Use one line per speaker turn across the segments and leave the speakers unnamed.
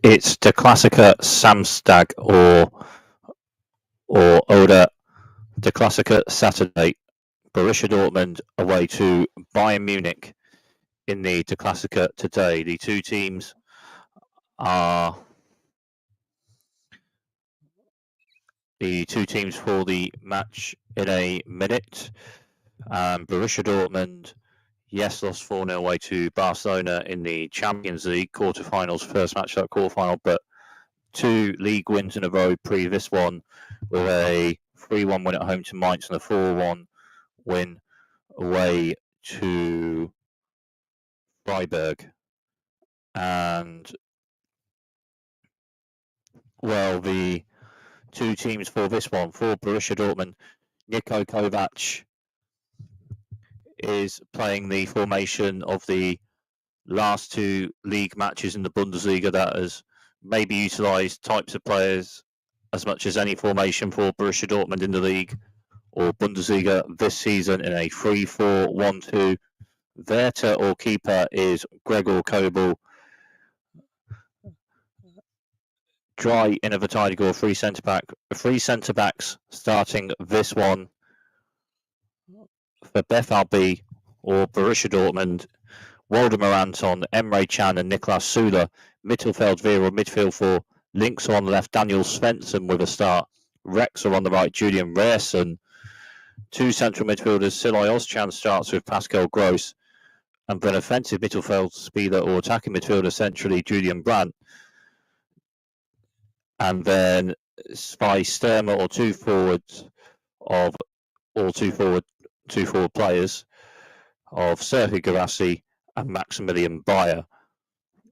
It's the Klassiker Samstag or Oder the Klassiker Saturday. Borussia Dortmund away to Bayern Munich in the Klassiker today. The two teams are for the match in a minute. Borussia Dortmund, yes, lost 4-0 away to Barcelona in the Champions League quarterfinals, first match of that quarterfinal, but 2 league wins in a row pre this one, with a 3-1 win at home to Mainz and a 4-1 win away to Freiburg. And, well, the two teams for this one, for Borussia Dortmund, Niko Kovac is playing the formation of the last 2 league matches in the Bundesliga that has maybe utilised types of players as much as any formation for Borussia Dortmund in the league or Bundesliga this season in a 3-4-1-2. Their or keeper is Gregor Kobel. Dry in a Verteidiger, 3 centre backs starting this one for BVB or Borussia Dortmund. Waldemar Anton, Emre Can and Niklas Süle. Mittelfeld Vera, midfield for Links on the left, Daniel Svensson with a start. Rex are on the right, Julian Reerson. 2 central midfielders, Silay Ozcan starts with Pascal Gross. And then offensive midfield speeder or attacking midfielder centrally, Julian Brandt. And then by Sturmer or 2 forwards of all 2 forward players of Serhii Guirassy and Maximilian Bayer.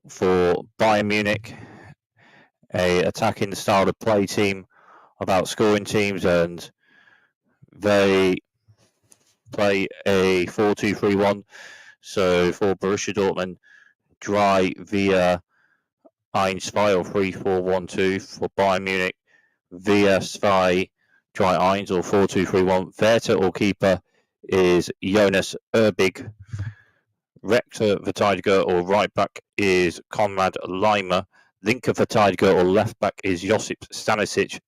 For Bayern Munich, a attacking style of play team of outscoring teams, and they play a 4-2-3-1. So for Borussia Dortmund, Dry via 1-2 or 3-4-1-2. For Bayern Munich, via 2 Dry 1 or 4-2-3-1. Their or keeper is Jonas Erbig. Rector Verteidiger or right back is Konrad Leimer. Linker Verteidiger or left back is Josip Stanisic.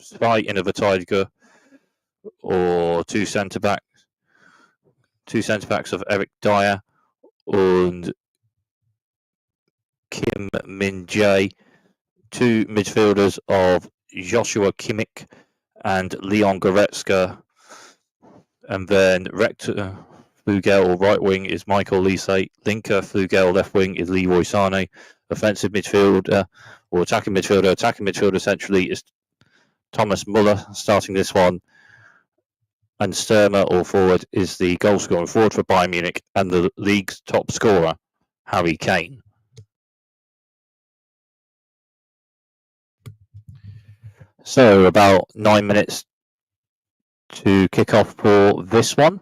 Zwei in a Verteidiger or 2 centre backs. 2 centre backs of Eric Dyer and Kim Min-jae. 2 midfielders of Joshua Kimmich and Leon Goretzka. And then Rector Flügel or right wing is Michael Lise. Linker Flügel left wing is Leroy Sané. Offensive midfielder or attacking midfielder centrally is Thomas Muller starting this one. And Sturmer or forward is the goal scoring forward for Bayern Munich and the league's top scorer, Harry Kane. So about 9 minutes to kick off for this one.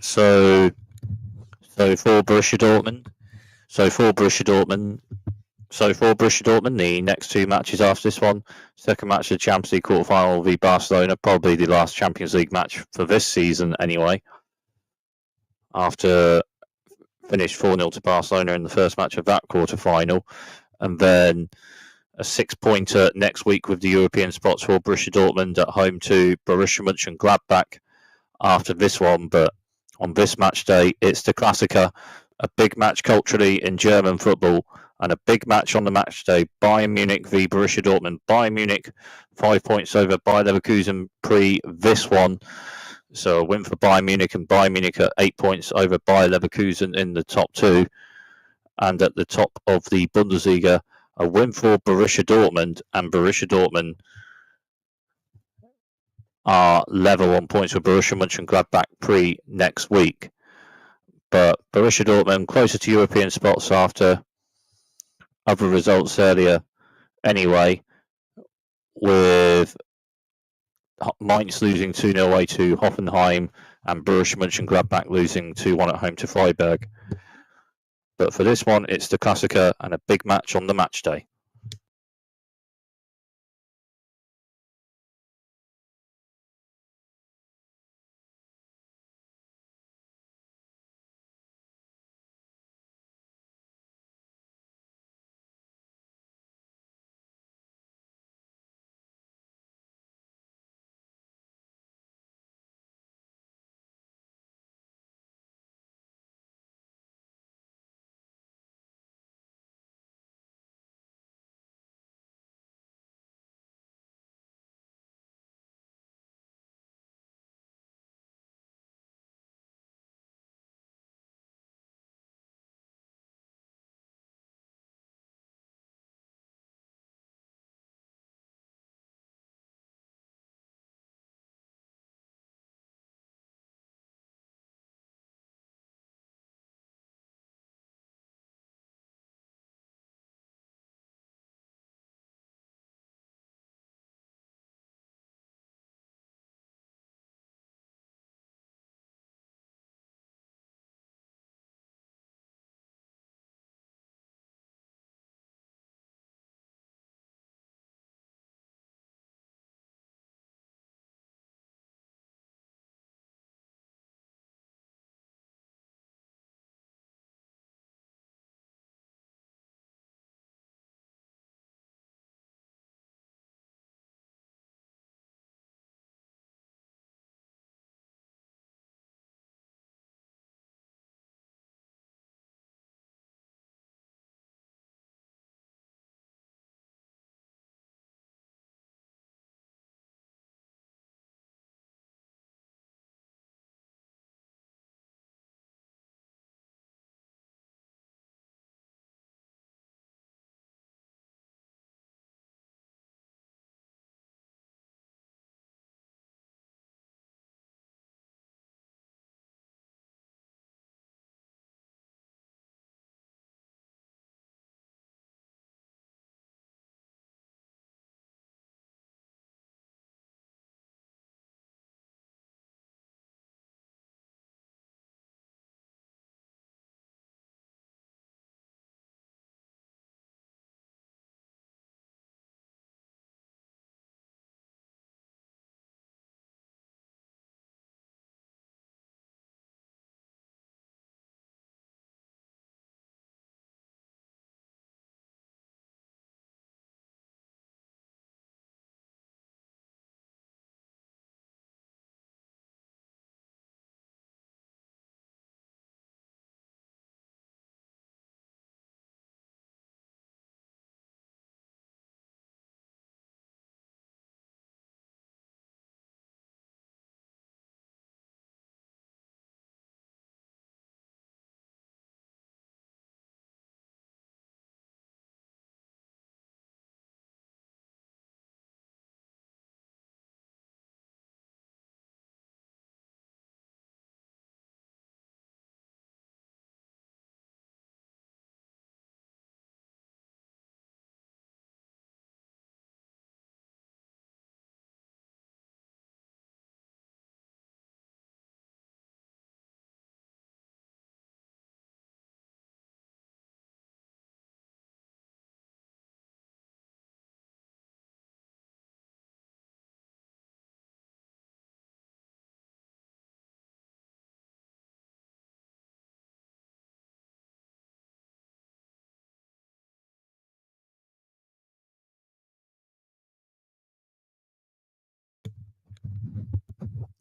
So for Borussia Dortmund, the next 2 matches after this one, second match of the Champions League quarterfinal will be Barcelona, probably the last Champions League match for this season anyway. After finished 4-0 to Barcelona in the first match of that quarter-final. And then a 6-pointer next week with the European spots for Borussia Dortmund at home to Borussia Mönchengladbach after this one. But on this match day, it's the Klassiker, a big match culturally in German football, and a big match on the match day. Bayern Munich v Borussia Dortmund. Bayern Munich 5 points over Bayer Leverkusen pre this one. So a win for Bayern Munich, and Bayern Munich at 8 points over Bayer Leverkusen in the top two. And at the top of the Bundesliga, a win for Borussia Dortmund, and Borussia Dortmund are level on points with Borussia Mönchengladbach pre next week. But Borussia Dortmund closer to European spots after other results earlier anyway, with Mainz losing 2-0 away to Hoffenheim and Borussia Mönchengladbach losing 2-1 at home to Freiburg. But for this one, it's the Klassiker and a big match on the match day.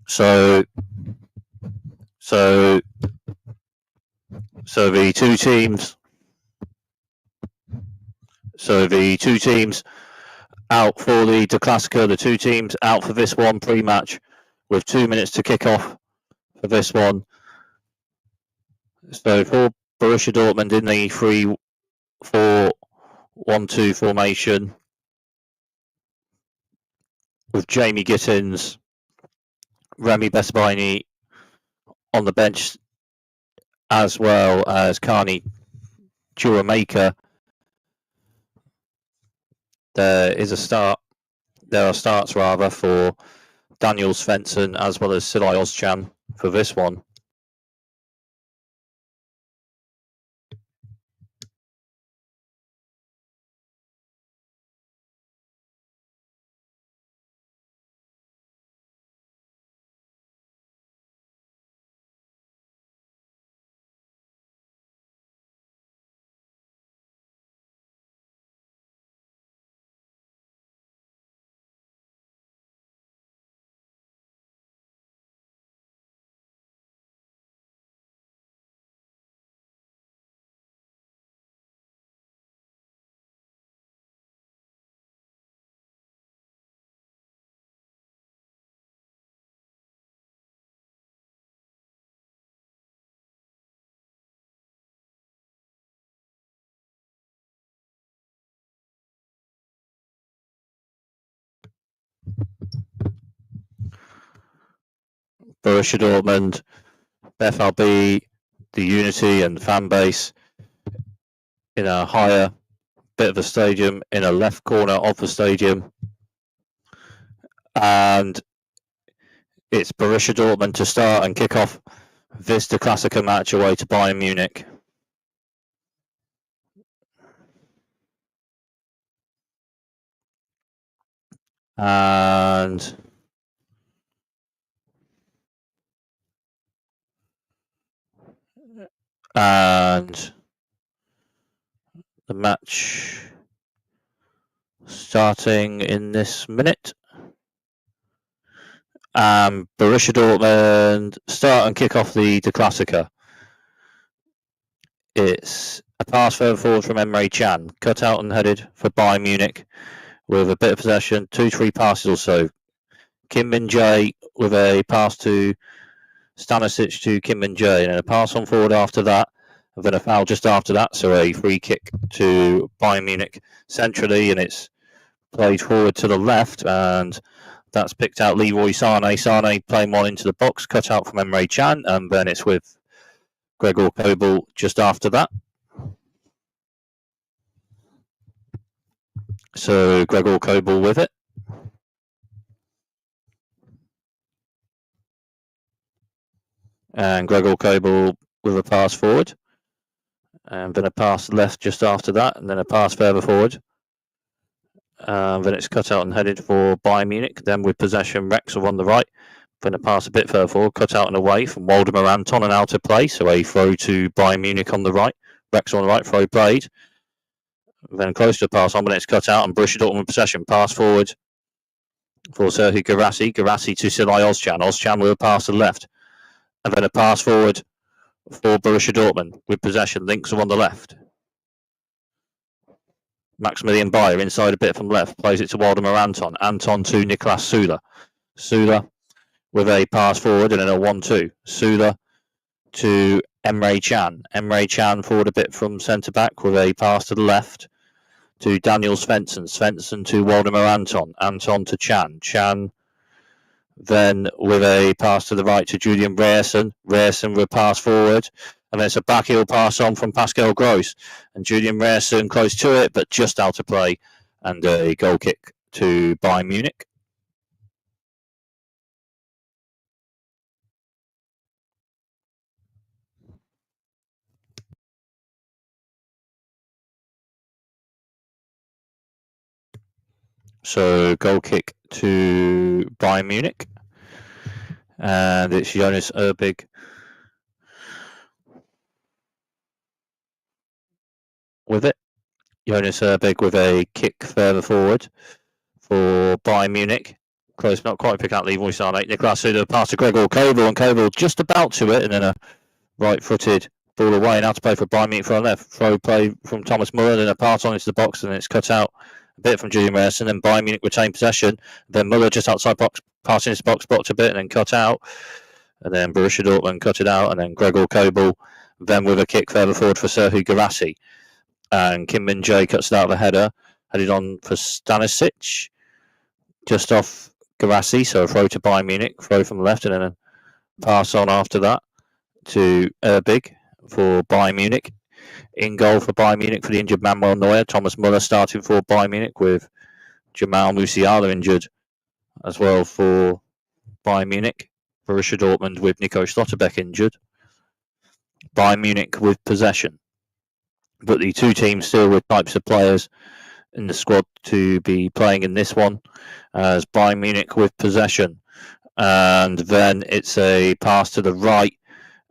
So the two teams. So the two teams out for the Clasico. The two teams out for this one pre-match, with 2 minutes to kick off for this one. So for Borussia Dortmund in the 3-4-1-2 formation, with Jamie Gittins, Remy Besbaini on the bench, as well as Carney Chuamaker. There are starts rather for Daniel Svensson as well as Silai Ozcan for this one. Borussia Dortmund, FLB, the unity and fan base in a higher bit of the stadium, in a left corner of the stadium. And it's Borussia Dortmund to start and kick off this the Clasico match away to Bayern Munich. And the match starting in this minute. Borussia Dortmund start and kick off the Clasico. It's a pass further forward from Emre Can, cut out and headed for Bayern Munich with a bit of possession, 2-3 passes or so. Kim Min-jae with a pass to Stanisic to Kim Min-jae, and a pass on forward after that, and then a foul just after that, so a free kick to Bayern Munich centrally, and it's played forward to the left, and that's picked out Leroy Sané. Sané playing one into the box, cut out from Emre Can, and then it's with Gregor Kobel just after that. So Gregor Kobel with it. And Gregor Kobel with a pass forward. And then a pass left just after that, and then a pass further forward. Then it's cut out and headed for Bayern Munich. Then with possession, Wrexham on the right. Then a pass a bit further forward, cut out and away from Waldemar Anton and out of play. So a throw to Bayern Munich on the right. Wrexham on the right, throw played. Then close to the pass on, but it's cut out and Borussia Dortmund possession. Pass forward for Serhii Guirassy. Guirassy to Silai Ozcan. Ozcan with a pass to the left. And then a pass forward for Borussia Dortmund with possession. Links are on the left. Maximilian Bayer inside a bit from left. Plays it to Waldemar Anton. Anton to Niklas Süle. Süle with a pass forward and then a 1-2. Süle to Emre Can. Emre Can forward a bit from centre back with a pass to the left to Daniel Svensson. Svensson to Waldemar Anton. Anton to Can. Can then with a pass to the right to Julian Reierson. Reierson with a pass forward. And then it's a backheel pass on from Pascal Gross. And Julian Reierson close to it, but just out of play. And a goal kick to Bayern Munich. So goal kick to Bayern Munich. And it's Jonas Erbig with it. Jonas Erbig with a kick further forward for Bayern Munich. close, not quite pick out Leroy Sané. Nicolas Souda pass to Gregor Kobel, and Kobel just about to it, and then a right-footed ball away, and out to play for Bayern Munich for left. Throw play from Thomas Muller, then a pass on into the box, and it's cut out a bit from Julian Reyerson, and Bayern Munich retain possession. Then Muller just outside box, passing into the box, blocked a bit, and then cut out. And then Borussia Dortmund cut it out, and then Gregor Kobel, then with a kick further forward for Serhu Guirassy. And Kim Min-jae cuts it out of a header, headed on for Stanisic, just off Guirassy, so a throw to Bayern Munich, throw from the left, and then a pass on after that to Erbig for Bayern Munich. In goal for Bayern Munich for the injured Manuel Neuer. Thomas Muller starting for Bayern Munich with Jamal Musiala injured as well for Bayern Munich. Borussia Dortmund with Nico Schlotterbeck injured. Bayern Munich with possession. But the two teams still with types of players in the squad to be playing in this one, as Bayern Munich with possession. And then it's a pass to the right,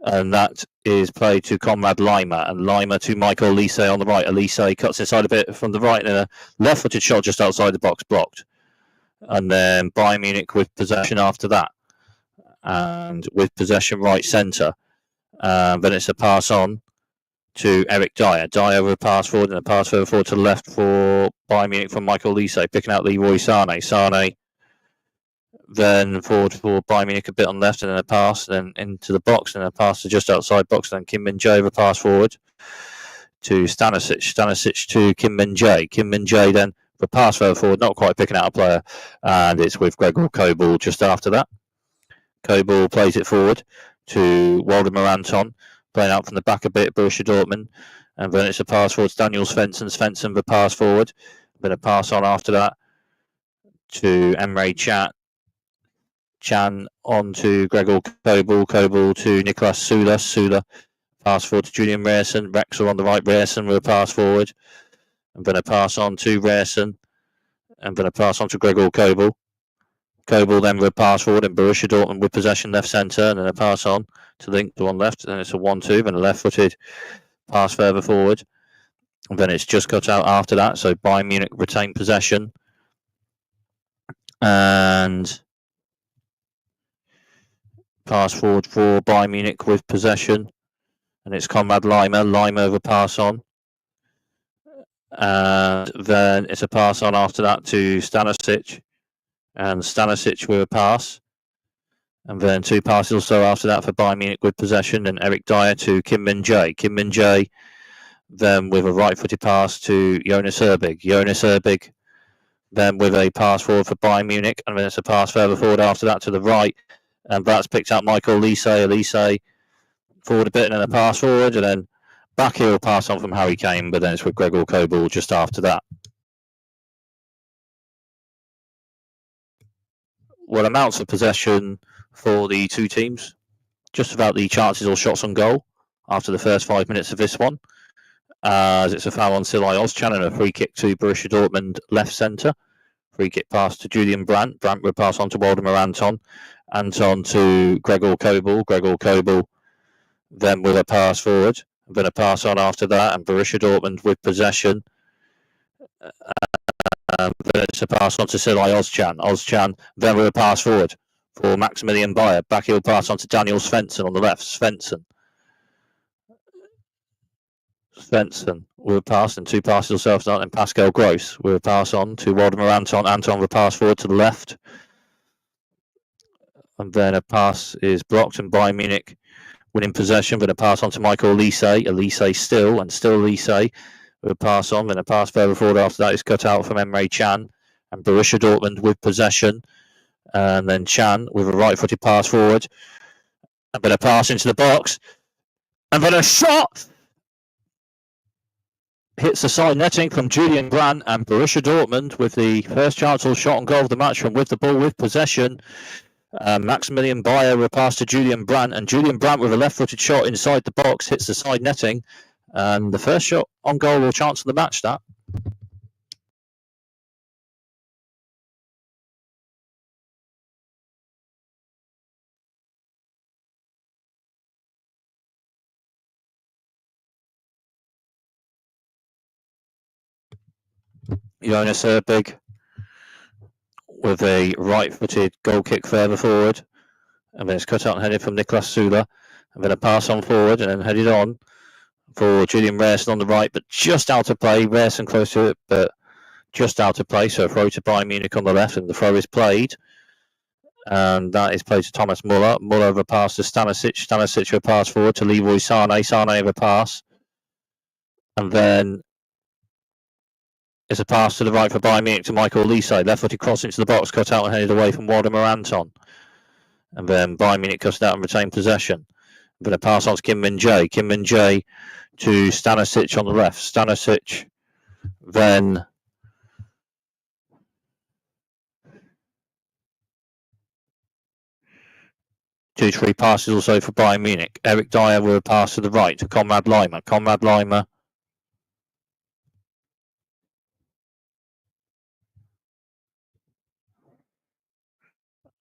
and that is played to Conrad Lima, and Lima to Michael Olise on the right. Olise cuts inside a bit from the right, and a left-footed shot just outside the box blocked. And then Bayern Munich with possession after that, and with possession right centre. Then it's a pass on to Eric Dyer. Dyer with a pass forward, and a pass further forward to the left for Bayern Munich from Michael Olise, picking out Leroy Sané. Sané then forward for Bayern Munich a bit on left, and then a pass, then into the box, and a pass to just outside box, and then Kim Min-jae with a pass forward to Stanisic. Stanisic to Kim Min-jae. Kim Min-jae then with a pass further forward, not quite picking out a player, and it's with Gregor Kobel just after that. Kobel plays it forward to Waldemar Anton, playing out from the back a bit, Borussia Dortmund, and then it's a pass forward to Daniel Svensson. Svensson with a pass forward, then a pass on after that to Emre Can on to Gregor Kobel. Kobel to Nicolas Souda. Souda pass forward to Julian Reyerson. Rexel on the right. Reyerson with a pass forward, and then a pass on to Reyerson, and then a pass on to Gregor Kobel. Kobel then with a pass forward, and Borussia Dortmund with possession left centre, and then a pass on to Link to one left, and it's a 1-2, then a left-footed pass further forward, and then it's just cut out after that, so Bayern Munich retain possession, and pass forward for Bayern Munich with possession, and it's Conrad Lima. Lima with a pass on, and then it's a pass on after that to Stanisic, and Stanisic with a pass, and then two passes or so after that for Bayern Munich with possession, and Eric Dyer to Kim Min-jae. Kim Min-jae then with a right-footed pass to Jonas Erbig. Jonas Erbig then with a pass forward for Bayern Munich, and then it's a pass further forward after that to the right, and that's picked up Michael Olise. Olise forward a bit, and then a pass forward, and then back heel pass on from Harry Kane, but then it's with Gregor Kobel just after that. Well, amounts of possession for the two teams, just about the chances or shots on goal after the first 5 minutes of this one, as it's a foul on Silay Ozcan and a free kick to Borussia Dortmund left centre. Free kick pass to Julian Brandt. Brandt will pass on to Waldemar Anton. Anton to Gregor Kobel. Gregor Kobel then with a pass forward, then a pass on after that, and Borussia Dortmund with possession. Then it's a pass on to Silay Ozcan. Ozcan then with a pass forward for Maximilian Bayer. Back heel pass on to Daniel Svensson on the left. Svensson with a pass, and two passes himself, and Pascal Gross with a pass on to Waldemar Anton. Anton with a pass forward to the left, and then a pass is blocked, and Bayern Munich winning possession, but a pass on to Michael Olise. Olise still Olise with a pass on, then a pass further forward after that is cut out from Emre Can, and Borussia Dortmund with possession, and then Can with a right-footed pass forward, and then a pass into the box, and then a shot hits the side netting from Julian Brandt, and Borussia Dortmund with the first chance or shot on goal of the match from with the ball with possession. Maximilian Bayer with a pass to Julian Brandt, and Julian Brandt with a left-footed shot inside the box hits the side netting, and the first shot on goal or chance of the match. That Jonas Erbig with a right-footed goal kick further forward, and then it's cut out and headed from Niklas Süle, and then a pass on forward and then headed on for Julian Rierson on the right, but just out of play. Rierson close to it, but just out of play. So a throw to Bayern Munich on the left, and the throw is played. And that is played to Thomas Muller. Muller with a pass to Stanisic. Stanisic with a pass forward to Leroy Sané. Sané with a pass. And then it's a pass to the right for Bayern Munich to Michael Olise. Left-footed cross into the box, cut out and headed away from Waldemar Anton. And then Bayern Munich cut it out and retained possession. Then a pass on to Kim Min-jae. Kim Min-jae to Stanisic on the left. Stanisic then... Two to three passes also for Bayern Munich. Eric Dyer with a pass to the right to Konrad Laimer. Konrad Laimer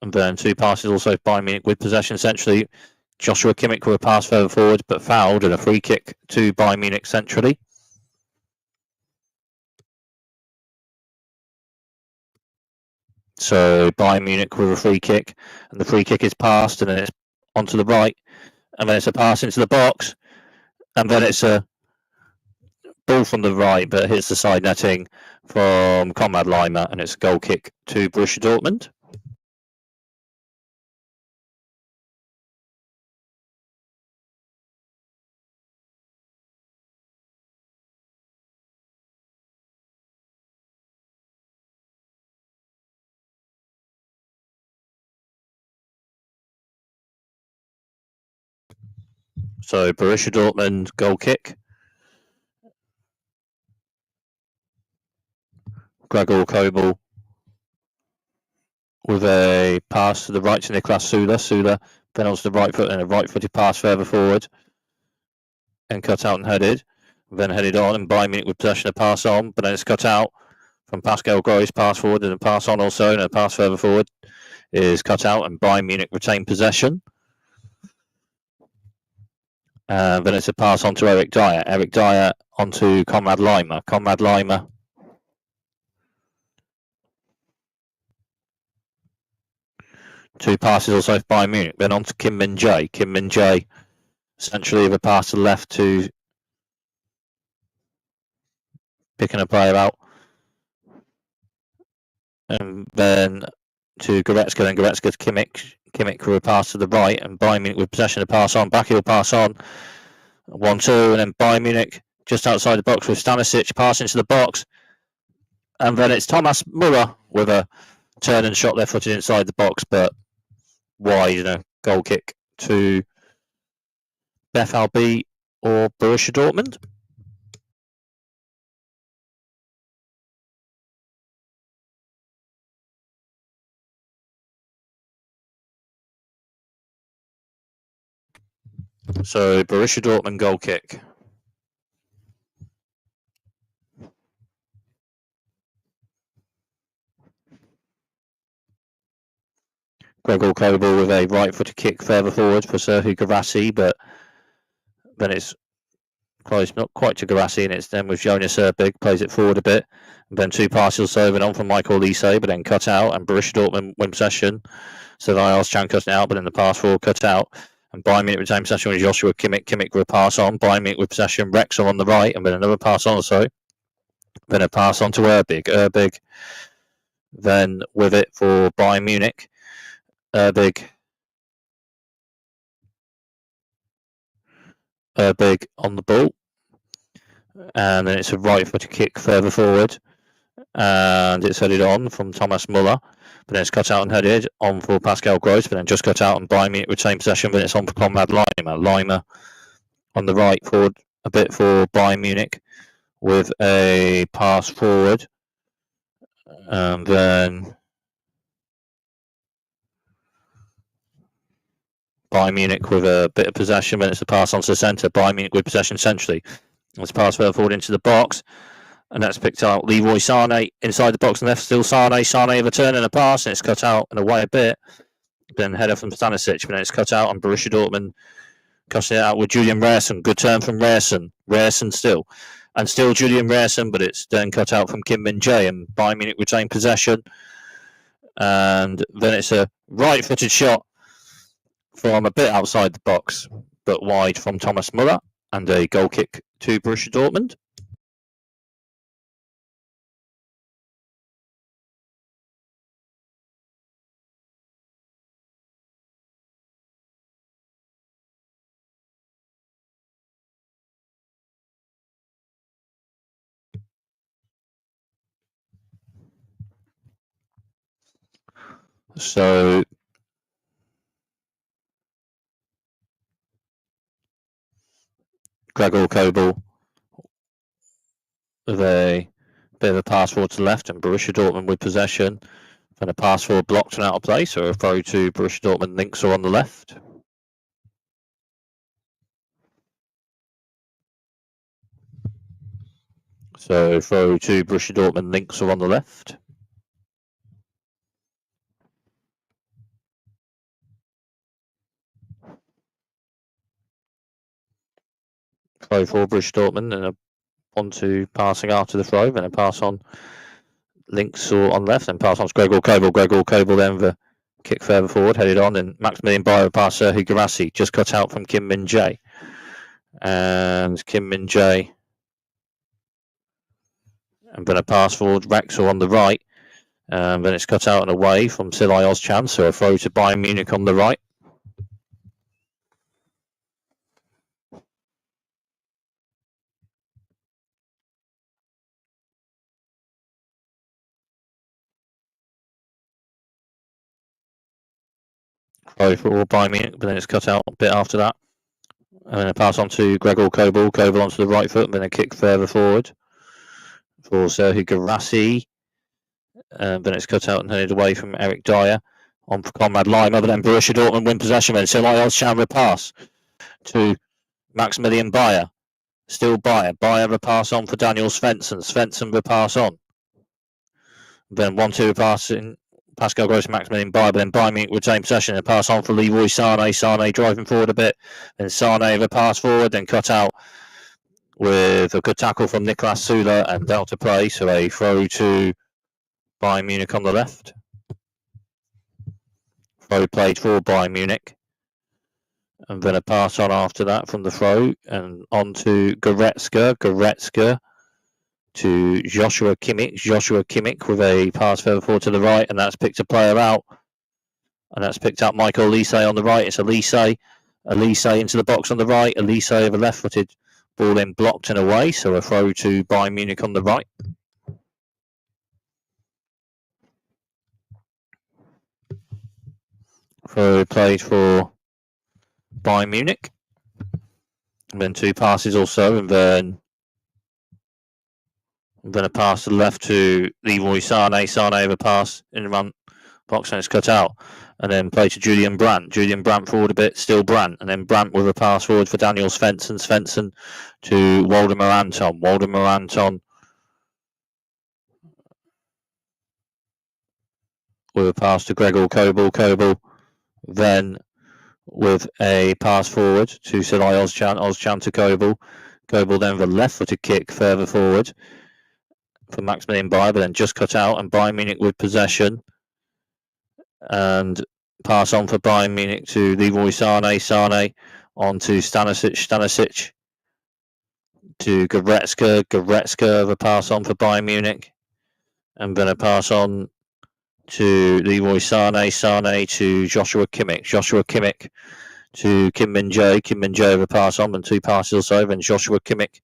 and then two passes also for Bayern Munich with possession centrally. Joshua Kimmich with a pass further forward but fouled, and a free kick to Bayern Munich centrally. So Bayern Munich with a free kick, and the free kick is passed, and then it's onto the right, and then it's a pass into the box, and then it's a ball from the right, but hits the side netting from Konrad Laimer, and it's a goal kick to Borussia Dortmund. So Borussia Dortmund goal kick. Gregor Kobel with a pass to the right to Niklas Süle. Süle then onto the right foot and a right-footed pass further forward and cut out and headed. Then headed on, and Bayern Munich with possession, a pass on, but then it's cut out from Pascal Gross, pass forward and a pass on also, and a pass further forward is cut out, and Bayern Munich retain possession. Then it's a pass on to Eric Dyer. Eric Dyer onto Konrad Laimer. Konrad Laimer two passes also for Bayern Munich. Then on to Kim Min-jae. Kim Min-jae essentially with a pass to the left to picking a player out. And then to Goretzka. Then Goretzka to Kimmich. Kimmich with a pass to the right. And Bayern Munich with possession to pass on. Back heel pass on. 1-2. And then Bayern Munich just outside the box with Stanisic passing into the box. And then it's Thomas Muller with a turn and shot left-footed inside the box, but wide, and a goal kick to FLB or Borussia Dortmund. So Borussia Dortmund goal kick. Gregor Kobel with a right-footed kick further forward for Serhu Guirassy, but then it's close, not quite to Guirassy, and it's then with Jonas Erbig, plays it forward a bit, and then two passes over and on from Michael Olise, but then cut out, and Borussia Dortmund win possession. So Chan cut it out, but then the pass forward cut out, and Bayern Munich retain possession with Joshua Kimmich. Kimmich with a pass on, Bayern Munich with possession, Wrexham on the right, and then another pass on also. Then a pass on to Erbig. Erbig then with it for Bayern Munich. Erbig on the ball, and then it's a right-footed kick further forward, and it's headed on from Thomas Muller, but then it's cut out and headed on for Pascal Gross, but then just cut out and Bayern Munich retain possession, but it's on for Konrad Laimer. Laimer on the right forward a bit for Bayern Munich with a pass forward, and then Bayern Munich with a bit of possession, but it's a pass onto the centre. Bayern Munich with possession centrally. It's pass further forward into the box, and that's picked out Leroy Sané inside the box and left. Still Sané with a turn and a pass, and it's cut out and away a bit. Then header from Stanisic, but then it's cut out on Borussia Dortmund. Cutting it out with Julian Rierson. Good turn from Rierson. Rierson still. And still Julian Rierson, but it's then cut out from Kim Min-jae, and Bayern Munich retain possession. and then it's a right-footed shot from a bit outside the box, but wide from Thomas Muller, and a goal kick to Borussia Dortmund. So Gregor Kobel with a bit of a pass forward to the left, and Borussia Dortmund with possession. And a pass forward blocked and out of play, so a throw to Borussia Dortmund. Links are on the left. So throw to Borussia Dortmund. Links are on the left. Throw for Borussia Dortmund, and a onto passing after the throw, then a pass on. Links are on left, then pass on to Gregor Kobel. Gregor Kobel then the kick further forward, headed on, and Maximilian Bayer pass Serhii Guirassy, just cut out from Kim Min-jae. And Kim Min-jae, and then a pass forward, Rexall on the right, and then it's cut out and away from Silay Ozcan, so a throw to Bayern Munich on the right. Throw for Bayern Munich, but then it's cut out a bit after that. And then a pass on to Gregor Kobel. Kobel onto the right foot, and then a kick further forward for Serhii Guirassy. Then it's cut out and headed away from Eric Dyer on for Conrad Laimer, but then Borussia Dortmund win possession. Then Silay Ozcan with pass to Maximilian Bayer. Still Bayer. Bayer with pass on for Daniel Svensson. Svensson with pass on. Then 1-2 pass in. Pascal Gross and Maximilian Bayer, but then Bayern Munich retain possession and pass on for Leroy Sané. Sané driving forward a bit. Then Sané with a pass forward, then cut out with a good tackle from Niklas Süle and out to play. So a throw to Bayern Munich on the left. Throw played for Bayern Munich. And then a pass on after that from the throw and on to Goretzka. Goretzka to Joshua Kimmich. Joshua Kimmich with a pass further forward to the right, and that's picked a player out. And that's picked up Michael Elise on the right. It's Elise. Elise into the box on the right. Elise with a left-footed ball in blocked and away. So a throw to Bayern Munich on the right. Throw played for Bayern Munich. And then two passes also, and then a pass to the left to Leroy Sané. Sané with a pass in the run box, and it's cut out. And then play to Julian Brandt. Julian Brandt forward a bit, still Brandt. And then Brandt with a pass forward for Daniel Svensson. Svensson to Waldemar Anton. Waldemar Anton with a pass to Gregor Kobel. Kobel then with a pass forward to Silay Ozcan. Ozcan to Kobel. Kobel then with a left-footed kick further forward for Maximilian Bayer, but then just cut out, and Bayern Munich with possession. And pass on for Bayern Munich to Leroy Sané. Sané on to Stanisic. Stanisic to Goretzka. Goretzka, the pass on for Bayern Munich. And then a pass on to Leroy Sané. Sané to Joshua Kimmich. Joshua Kimmich to Kim Min-jae. Kim Min-jae with a pass on, and two passes or so. Then Joshua Kimmich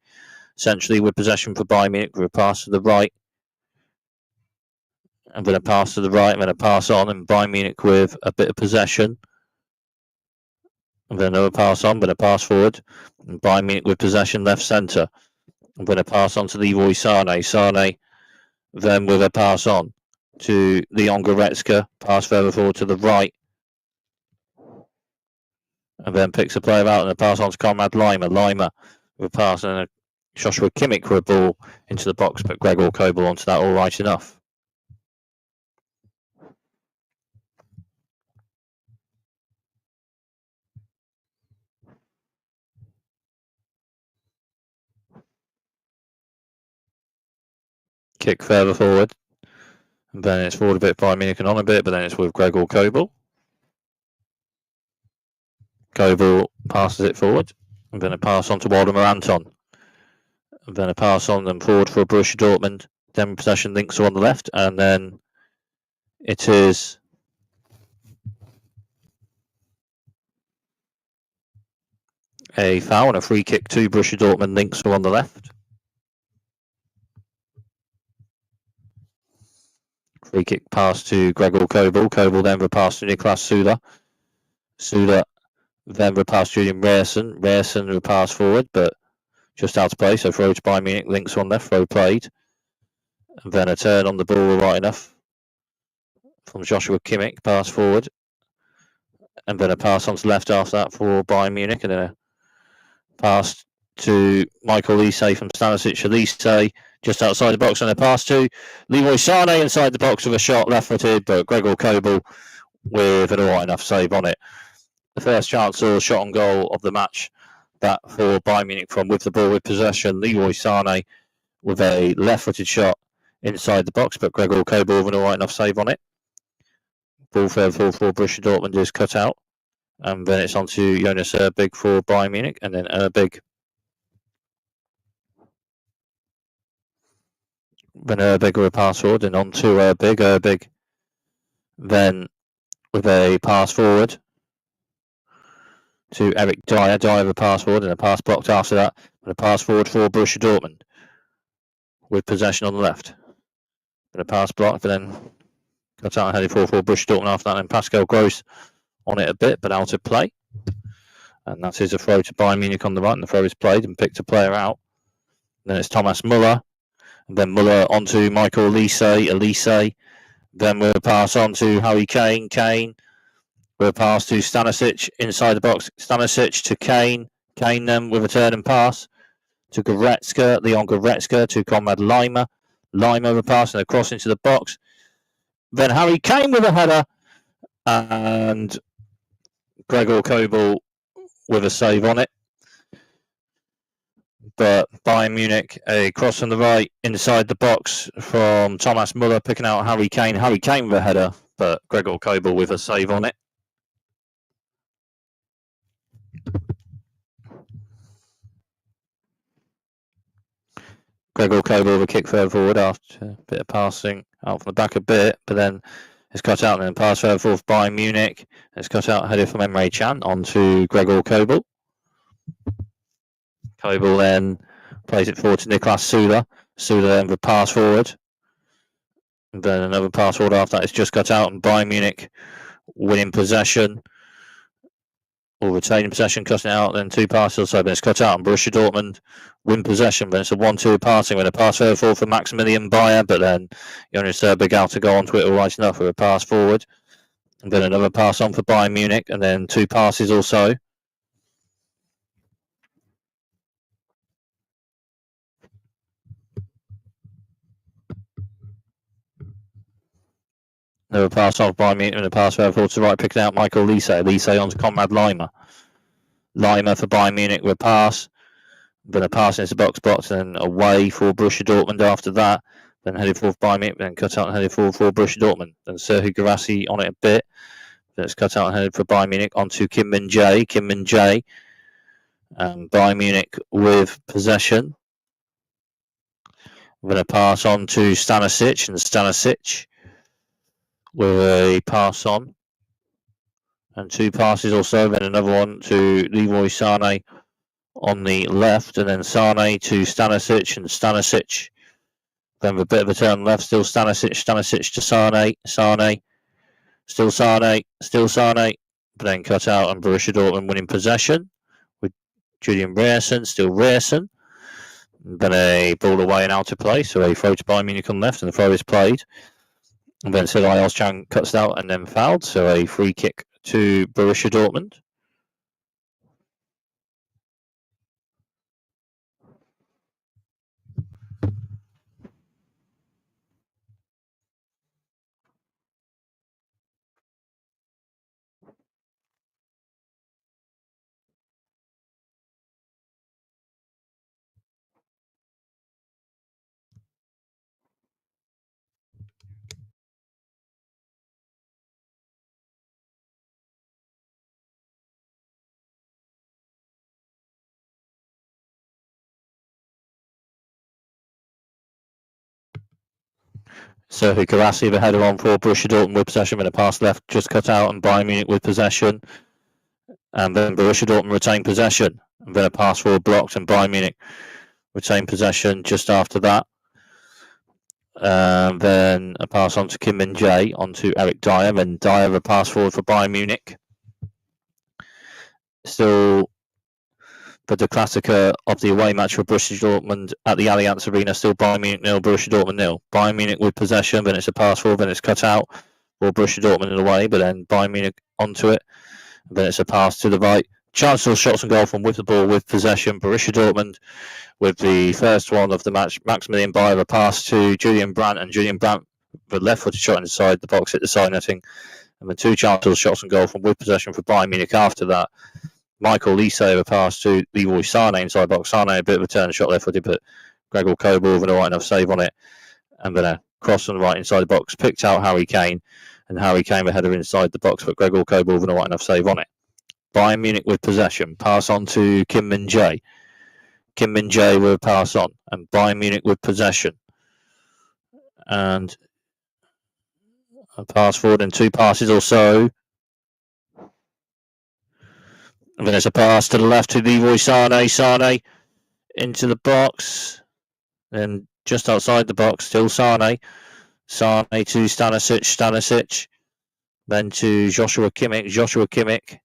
essentially with possession for Bayern Munich with a pass to the right. And then a pass to the right, and then a pass on, and Bayern Munich with a bit of possession. And then another pass on, but a pass forward. And Bayern Munich with possession left centre. And then a pass on to Leroy Sané. Sané then with a pass on to Leon Goretzka. Pass further forward to the right. And then picks a player out, and a pass on to Conrad Laimer. Laimer with a pass, and a Joshua Kimmich with a ball into the box, but Gregor Kobel onto that all right enough. Kick further forward, And then it's forward a bit by Munich and on a bit, but then it's with Gregor Kobel. Kobel passes it forward, and then a pass on to Waldemar Anton. And then a pass on them forward for Borussia Dortmund. Then possession links are on the left, and then it is a foul and a free kick to Borussia Dortmund. Links are on the left. Free kick pass to Gregor Kobel. Kobel then repass to Niklas Süle. Süle then repass to Julian Reerson. Reerson repass forward, but just out of play. So throw to Bayern Munich. Links on left. Throw played. And then a turn on the ball right enough from Joshua Kimmich. Pass forward. And then a pass on to left after that for Bayern Munich. And then a pass to Michael Olise from Stanisic. Olise just outside the box, and a pass to Leroy Sané inside the box with a shot left-footed, but Gregor Kobel with an alright enough save on it. The first chance or shot on goal of the match, that for Bayern Munich from with the ball with possession. Leroy Sané with a left-footed shot inside the box, but Gregor Kobel with an alright enough save on it. Ball third for Borussia Dortmund is cut out, and then it's on to Jonas Erbig for Bayern Munich, and then Erbig. Then Erbig with a pass forward, and on to Erbig. Erbig then with a pass forward to Eric Dyer. Dyer with a pass forward, and a pass blocked after that, and a pass forward for Borussia Dortmund with possession on the left. And a pass blocked, but then cut out and headed for Borussia Dortmund after that, and Pascal Gross on it a bit, but out of play. And that is a throw to Bayern Munich on the right, and the throw is played and picked a player out. Then it's Thomas Muller, and then Muller onto Michael Olise. Olise then with a pass on to Harry Kane. Kane with a pass to Stanisic inside the box. Stanisic to Kane. Kane then with a turn and pass to Goretzka. Leon Goretzka to Konrad Laimer. Laimer with a pass and a cross into the box. Then Harry Kane with a header. And Gregor Kobel with a save on it. But Bayern Munich, a cross from the right inside the box from Thomas Muller, picking out Harry Kane. Harry Kane with a header, but Gregor Kobel with a save on it. Gregor Kobel with a kick further forward after a bit of passing out from the back a bit, but then it's cut out and then pass further forward by Munich. It's cut out, headed from Emre Can onto Gregor Kobel. Kobel then plays it forward to Niklas Süle. Süle then with a pass forward. And then another pass forward after that. It's just cut out, and Bayern Munich winning possession or retaining possession, cutting out. Then two passes or so, but it's cut out, and Borussia Dortmund win possession. But it's a 1-2 passing with a pass further forward for Maximilian Bayer, but then Jonas Erbig out to go onto it all right enough with a pass forward. And then another pass on for Bayern Munich, and then two passes or so. Another pass off Bayern Munich and a pass further forward to the right, picking out Michael Olise. Olise on to Konrad Laimer. Laimer for Bayern Munich with a pass. Then a pass into the box, and away for Borussia Dortmund after that. Then headed forward Bayern Munich, then cut out and headed forward for Borussia Dortmund. Then Serhou Guirassy on it a bit. Then it's cut out and headed for Bayern Munich onto Kim Min-jae. Kim Min-jae. Bayern Munich with possession. Then a pass on to Stanisic, and Stanisic with a pass on. And two passes or so, then another one to Leroy Sané on the left, and then Sané to Stanisic, and Stanisic then with a bit of a turn left, still Stanisic to Sané, Sané, still Sané, but then cut out, and Borussia Dortmund winning possession with Julian Reerson, still Reerson, then a ball away and out of play, so a throw to Bayern Munich on left, and the throw is played, and then Serdar Özcan cuts out and then fouled, so a free kick to Borussia Dortmund. Serhou Guirassy, the header on for Borussia Dortmund with possession, with a pass left just cut out, and Bayern Munich with possession. And then Borussia Dortmund retain possession, and then a pass forward blocked, and Bayern Munich retain possession just after that. Then a pass on to Kim Min-jae, onto Eric Dyer, and Dyer a pass forward for Bayern Munich. Still, for the Klassiker of the away match for Borussia Dortmund at the Allianz Arena, still Bayern Munich 0, Borussia Dortmund 0. Bayern Munich with possession, then it's a pass forward, then it's cut out for Borussia Dortmund in the way, but then Bayern Munich onto it, then it's a pass to the right. Chance for shots and goal from with the ball with possession. Borussia Dortmund with the first one of the match. Maximilian Bayer a pass to Julian Brandt, and Julian Brandt with a left-footed shot inside the box, hit the side netting, and then two chances, shots and goal from with possession for Bayern Munich after that. Michael Lise a pass to Leroy Sané inside box. Sané a bit of a turn shot left-footed, but Gregor Kobel with a right enough save on it, and then a cross on the right inside the box, picked out Harry Kane, and Harry Kane a header inside the box, but Gregor Kobel with a right enough save on it. Bayern Munich with possession, pass on to Kim Min-jae. Kim Min-jae with a pass on, and Bayern Munich with possession. And a pass forward and two passes or so. And then there's a pass to the left to Leroy Sané. Sané into the box. Then just outside the box, still Sané. Sané to Stanisic. Stanisic. Then to Joshua Kimmich. Joshua Kimmich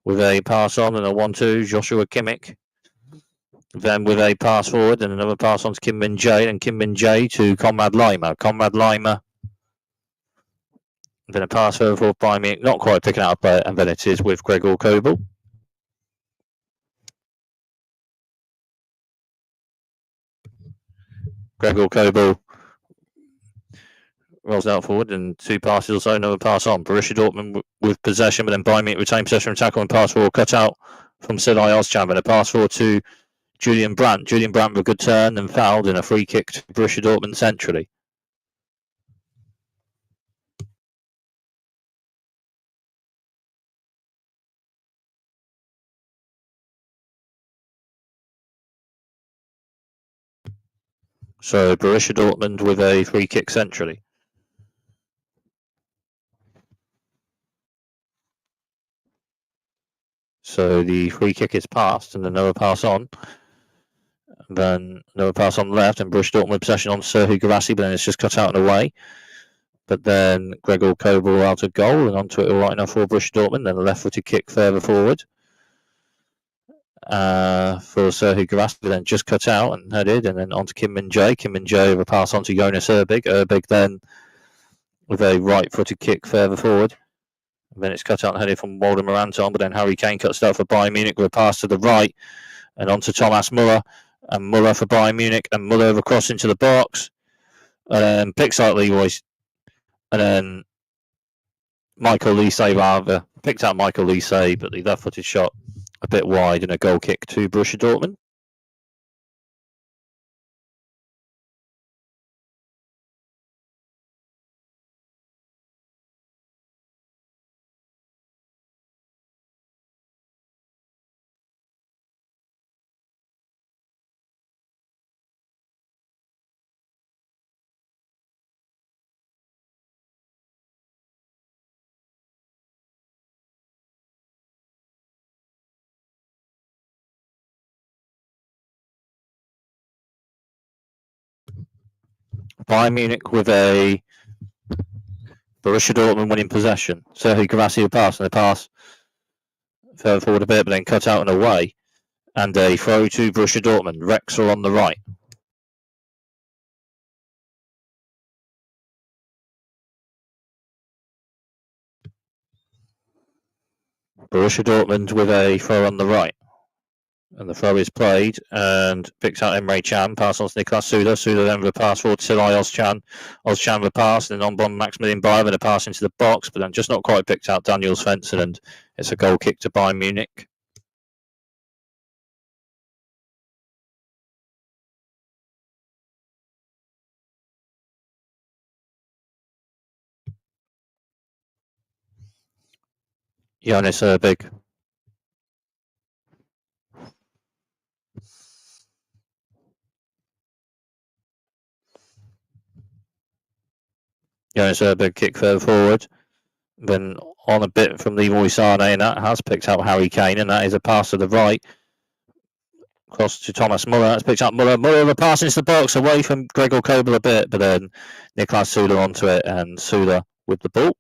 with a pass on and a 1-2. Joshua Kimmich. Then with a pass forward and another pass on to Kim Min-jae, and Kim Min-jae to Konrad Laimer. Konrad Laimer. Then a pass further forward by me, not quite picking up, and then it is with Gregor Kobel. Gregor Kobel rolls out forward, and two passes or so, another pass on. Borussia Dortmund with possession, but then Bayern Munich retain possession and tackle, and pass forward cut out from Silay Ozcan, and a pass forward to Julian Brandt. Julian Brandt with a good turn and fouled in a free kick to Borussia Dortmund centrally. So Borussia Dortmund with a free kick centrally. So the free kick is passed, and another pass on. Then another pass on the left, and Borussia Dortmund with possession on Serhou Guirassy, but then it's just cut out and away. But then Gregor Kobel out of goal, and onto it all right enough for Borussia Dortmund. Then a left-footed kick further forward for Serhou Guirassy, but then just cut out and headed, and then onto Kim Min-jae. Kim Min-jae with a pass on to Jonas Erbig. Erbig then with a right-footed kick further forward. And then it's cut out and headed from Waldemar Anton, but then Harry Kane cuts it out for Bayern Munich with a pass to the right, and onto Thomas Muller, and Muller for Bayern Munich, and Muller across into the box, and picks out Leroy, and then Michael Lise rather picked out Michael Lise, but the left-footed shot a bit wide, and a goal kick to Borussia Dortmund. Bayern Munich with a Borussia Dortmund winning possession. Serhou Guirassy with a pass, and the pass further forward a bit, but then cut out and away. And a throw to Borussia Dortmund. Rexel on the right. Borussia Dortmund with a throw on the right. And the throw is played and picks out Emre Can. Pass on to Niklas Süle. Süle then with a pass forward to Silay Ozcan. Ozcan with a pass, and then on bomb Maximilian Bayer with a pass into the box, but then just not quite picked out Daniel Svensson, and it's a goal kick to Bayern Munich. Jonas Erbig. Jonas Erberg kick further forward. Then on a bit from Leroy Sane, and that has picked up Harry Kane, and that is a pass to the right. Cross to Thomas Muller. That's picked up Muller. Muller, the pass into the box away from Gregor Kobel a bit, but then Niklas Süle onto it, and Süle with the ball.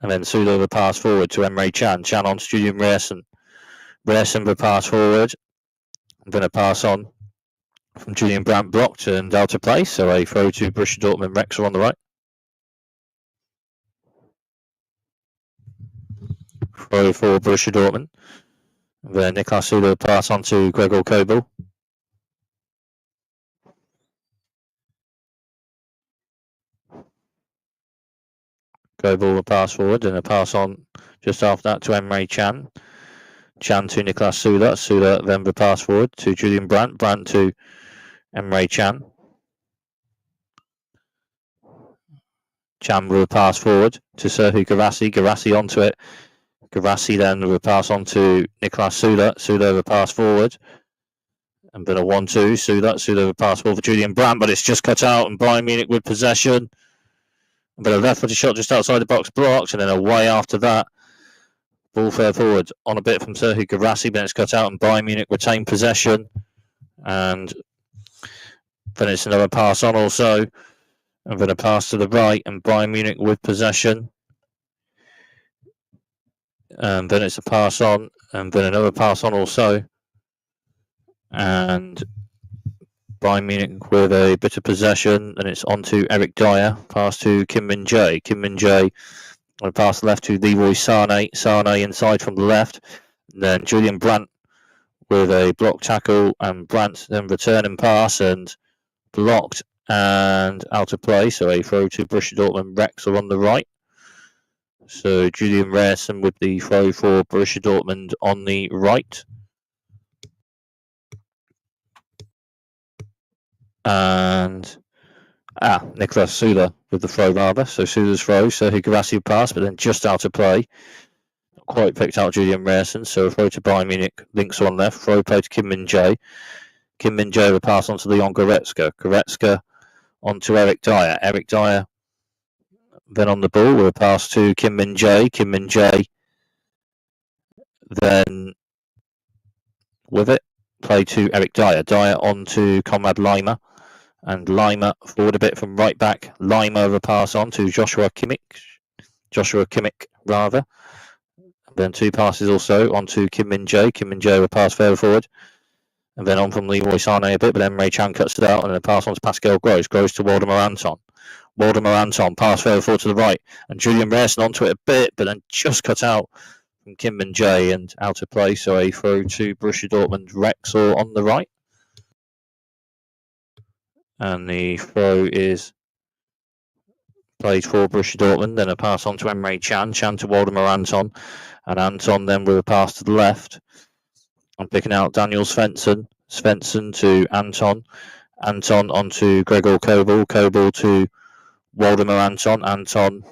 And then Süle the pass forward to Emre Can. Can on to Julian Reersen. Reersen the pass forward. Then a pass on from Julian Brandt blocked and out of play. So a throw to Borussia Dortmund. Wrexham on the right. Throw for Borussia Dortmund. Then Niklas Süle pass on to Gregor Kobel. Kobel will pass forward and a pass on just after that to Emre Can. Can to Niklas Süle. Süle then the pass forward to Julian Brandt. Brandt to Emre Can. Can will pass forward to Serhu Guirassy. Guirassy onto it. Guirassy then will pass on to Niklas Süle. Süle will pass forward. And then a 1-2. Süle will pass forward for Julian Brandt, but it's just cut out and Bayern Munich with possession. But a left-footed shot just outside the box blocked, and then away after that. Ball fair forward on a bit from Serhu Guirassy, but it's cut out and Bayern Munich retain possession. And then it's another pass on also. And then a pass to the right and Bayern Munich with possession. And then it's a pass on and then another pass on also. And Bayern Munich with a bit of possession, and it's on to Eric Dyer. Pass to Kim Min-jae. Kim Min-jae on a pass left to Leroy Sane. Sane inside from the left. And then Julian Brandt with a block tackle, and Brandt then return and pass and blocked and out of play. So a throw to Borussia Dortmund. Wrexham on the right. So Julian Reersen with the throw for Borussia Dortmund on the right. And Niklas Süle with the throw rather. So Süle's throw, so he Guirassy pass, but then just out of play. Not quite picked out Julian Reersen, so a throw to Bayern Munich, links on left, throw play to Kim Min-jae. Kim Min-jae will pass on to Leon Goretzka. Goretzka on to Eric Dyer. Eric Dyer then on the ball will pass to Kim Min-jae. Kim Min-jae then with it, play to Eric Dyer. Dyer on to Konrad Laimer. And Laimer forward a bit from right back. Laimer will pass on to Joshua Kimmich. And then two passes also on to Kim Min-jae. Kim Min-jae will pass further forward. And then on from Leroy Sane a bit, but then Emre Can cuts it out and then pass on to Pascal Gross. Gross to Waldemar Anton. Waldemar Anton pass further forward to the right. And Julian Reersen onto it a bit, but then just cut out from Kim Min-jae and out of play. So a throw to Borussia Dortmund. Wrexham on the right. And the throw is played for Borussia Dortmund. Then a pass on to Emre Can. Can to Waldemar Anton. And Anton then with a pass to the left. I'm picking out Daniel Svensson. Svensson to Anton. Anton onto Gregor Kobel. Kobel to Waldemar Anton. Anton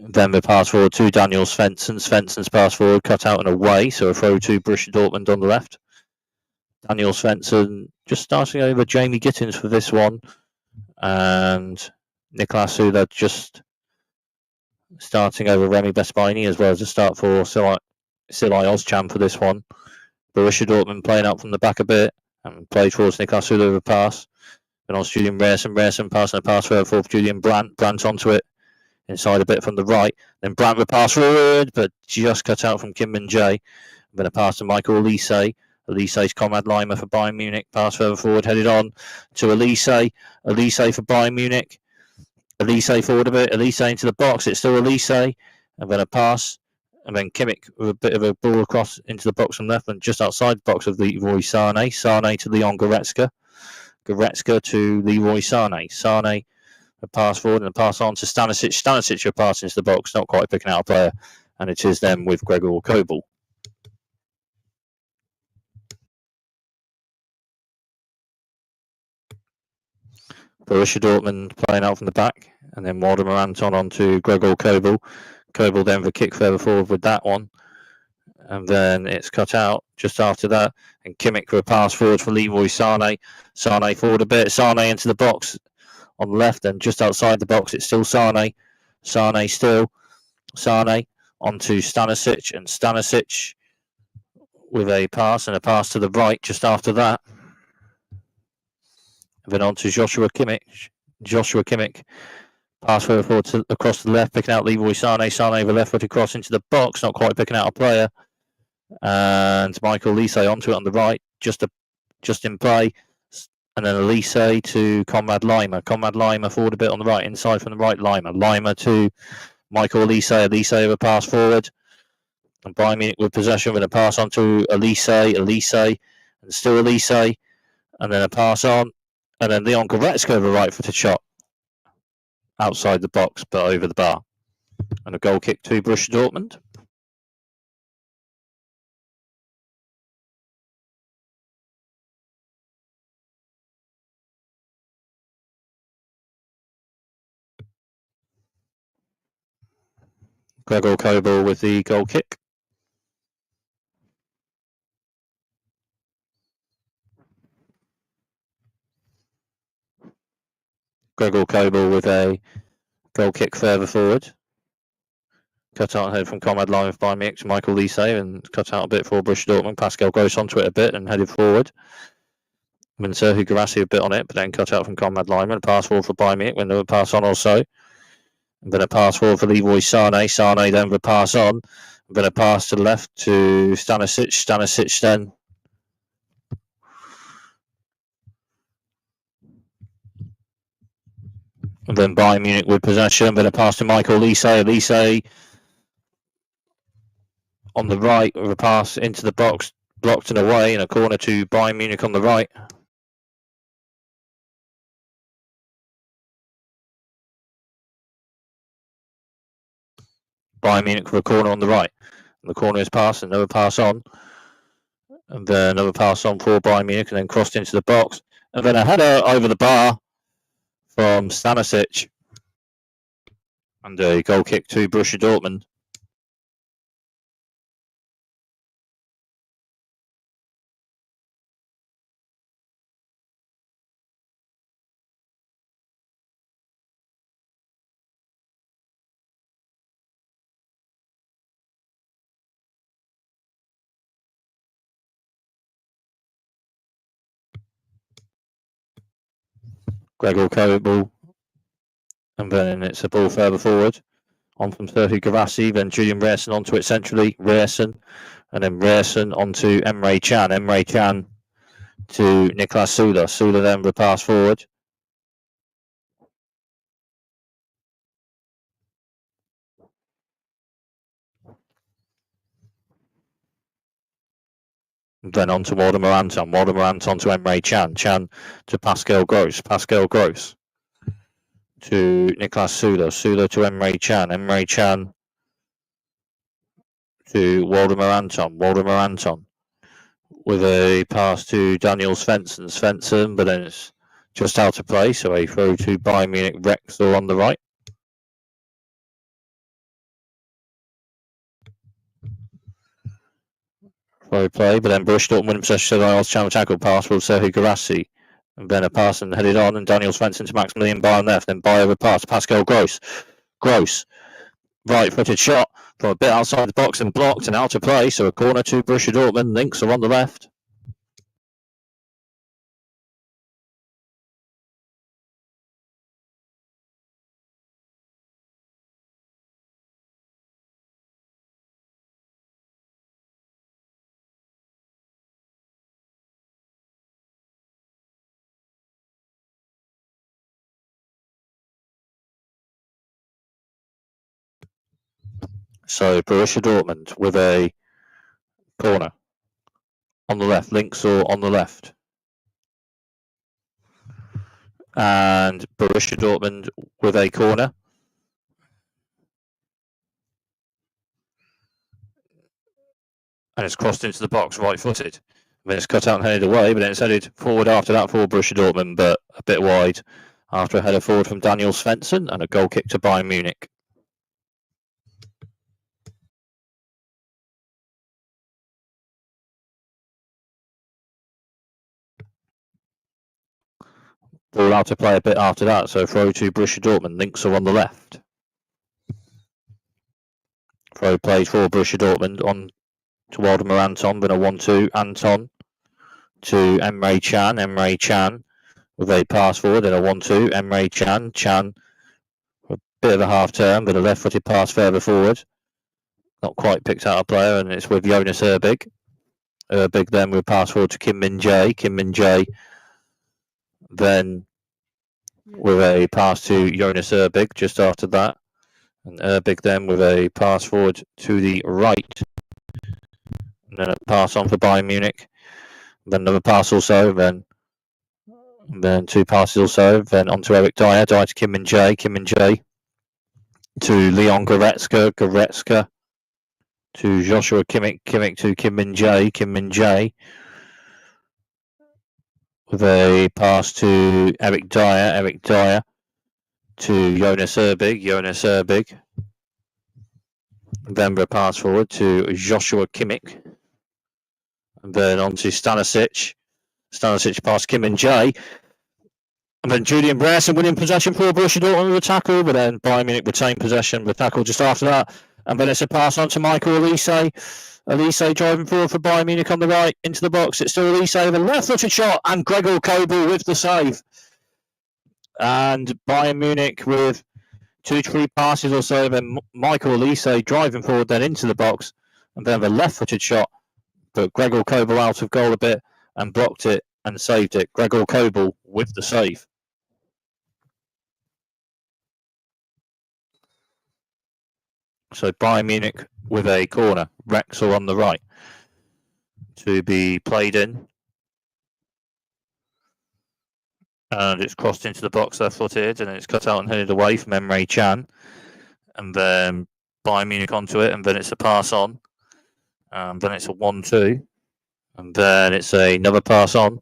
then the pass forward to Daniel Svensson. Svensson's pass forward cut out and away. So a throw to Borussia Dortmund on the left. Daniel Svensson just starting over Jamie Gittins for this one. And Niklas Süle just starting over Remy Bespaini as well as a start for Silai Ozcan for this one. Borussia Dortmund playing out from the back a bit and played towards Niklas Süle with a pass. Then on Julian Reersen. Reersen passing a pass further forward for Julian Brandt. Brandt onto it inside a bit from the right. Then Brandt with pass forward, but just cut out from Kim Min-jae. Then a pass to Michael Olise. Olise's Konrad Laimer for Bayern Munich. Pass further forward, headed on to Olise. Olise for Bayern Munich. Olise forward a bit. Olise into the box. It's still Olise. And then a pass. And then Kimmich with a bit of a ball across into the box from left and just outside the box of Leroy Sane. Sane to Leon Goretzka. Goretzka to Leroy Sane. Sane a pass forward and a pass on to Stanisic. Stanisic a pass into the box, not quite picking out a player. And it is then with Gregor Kobel. Borussia Dortmund playing out from the back, and then Waldemar Anton on to Gregor Kobel. Kobel then for a kick further forward with that one, and then it's cut out just after that. And Kimmich for a pass forward for Leroy Sane. Sane forward a bit. Sane into the box. on the left, then just outside the box, it's still Sane. Sane still. Sane onto Stanisic, and Stanisic with a pass, and a pass to the right just after that. And then on to Joshua Kimmich. Joshua Kimmich. Pass forward across to the left, picking out Leroy Sane. Sane with a left-footed cross into the box, not quite picking out a player. And Michael Elise onto it on the right, just in play. And then Elise to Conrad Lima. Conrad Lima forward a bit on the right, inside from the right, Lima. Lima to Michael Elise. Elise with a pass forward. And Bayern Munich with possession with a pass on to Elise. Elise, and still Elise. And then a pass on. And then Leon Goretzka with a right-footed shot. Outside the box, but over the bar. And a goal kick to Borussia Dortmund. Gregor Kobel with the goal kick. Gregor Kobel with a goal kick further forward. Cut out ahead from Conrad Lima by Bayern to Michael Elise, and cut out a bit for Borussia Dortmund. Pascal Gross onto it a bit and headed forward. Then Serhu Guirassy a bit on it, but then cut out from Conrad Lima and pass forward for Bayern Munich when they were pass on also. And then a pass forward for Leroy Sane. Sane then with a pass on. And then a pass to the left to Stanisic. Stanisic then. And then Bayern Munich with possession. Then a pass to Michael Elise. Elise on the right with a pass into the box, blocked and away, and a corner to Bayern Munich on the right. Bayern Munich with a corner on the right. And the corner is passed, another pass on. And then another pass on for Bayern Munich, and then crossed into the box. And then a header over the bar from Stanisic. And a goal kick to Borussia Dortmund. Gregor Kobel. And then it's a ball further forward. On from Serhu Guirassy, then Julian Rierson onto it centrally. Rierson. And then Rierson onto Emre Can. Emre Can to Niklas Süle. Süle then with a pass forward. Then on to Waldemar Anton. Waldemar Anton to Emre Can. Can to Pascal Gross. Pascal Gross to Niklas Süle. Süle to Emre Can. Emre Can to Waldemar Anton. Waldemar Anton with a pass to Daniel Svensson. Svensson, but then it's just out of play, so a throw to Bayern Munich. Rexel on the right. Throw play, but then Borussia Dortmund winning possession. Channel tackle pass for Serhu Guirassy. And then a pass and headed on, and Daniel Svensson to Maximilian Bayern left. Then Bayer with pass to Pascal Gross. Gross, right-footed shot from a bit outside the box and blocked and out of play. So a corner to Borussia Dortmund. Links are on the left. So Borussia Dortmund with a corner on the left. Links are on the left. And Borussia Dortmund with a corner. And it's crossed into the box, right-footed. Then it's cut out and headed away, but then it's headed forward after that for Borussia Dortmund, but a bit wide after a header forward from Daniel Svensson and a goal kick to Bayern Munich. ball out to play a bit after that. So throw to Borussia Dortmund. Links are on the left. Throw plays for Borussia Dortmund on to Waldemar Anton. Been a 1-2. Anton to Emre Can. Emre Can with a pass forward and a 1-2. Emre Can. Can a bit of a half turn, but a left-footed pass further forward. Not quite picked out a player, and it's with Jonas Erbig. Erbig then with pass forward to Kim Min Jae. Kim Min Jae then with a pass to Jonas Erbig just after that. And Erbig then with a pass forward to the right. And then a pass on for Bayern Munich. Then another pass also. Then two passes also. Then on to Eric Dyer. Dyer to Kim Min Jae. Kim Min Jae to Leon Goretzka. Goretzka to Joshua Kimmich. Kimmich to Kim Min Jae. Kim Min Jae with a pass to Eric Dyer. Eric Dyer to Jonas Erbig. Jonas Erbig. Then a pass forward to Joshua Kimmich. And then on to Stanisic. Stanisic past Kim Min Jae. And then Julian Bresson winning possession for Borussia Dortmund with a tackle, but then Bayern Munich retain possession with a tackle just after that. And then it's a pass on to Michael Elise. Elise driving forward for Bayern Munich on the right into the box. It's still Elise with a left-footed shot, and Gregor Kobel with the save. And Bayern Munich with 2-3 passes or so. Then Michael Elise driving forward then into the box, and then a left-footed shot, but Gregor Kobel out of goal a bit and blocked it and saved it. Gregor Kobel with the save. So Bayern Munich with a corner. Rexel on the right to be played in. And it's crossed into the box left-footed, and it's cut out and headed away from Emre Can. And then Bayern Munich onto it, and then it's a pass on. And then it's a 1-2. And then it's another pass on.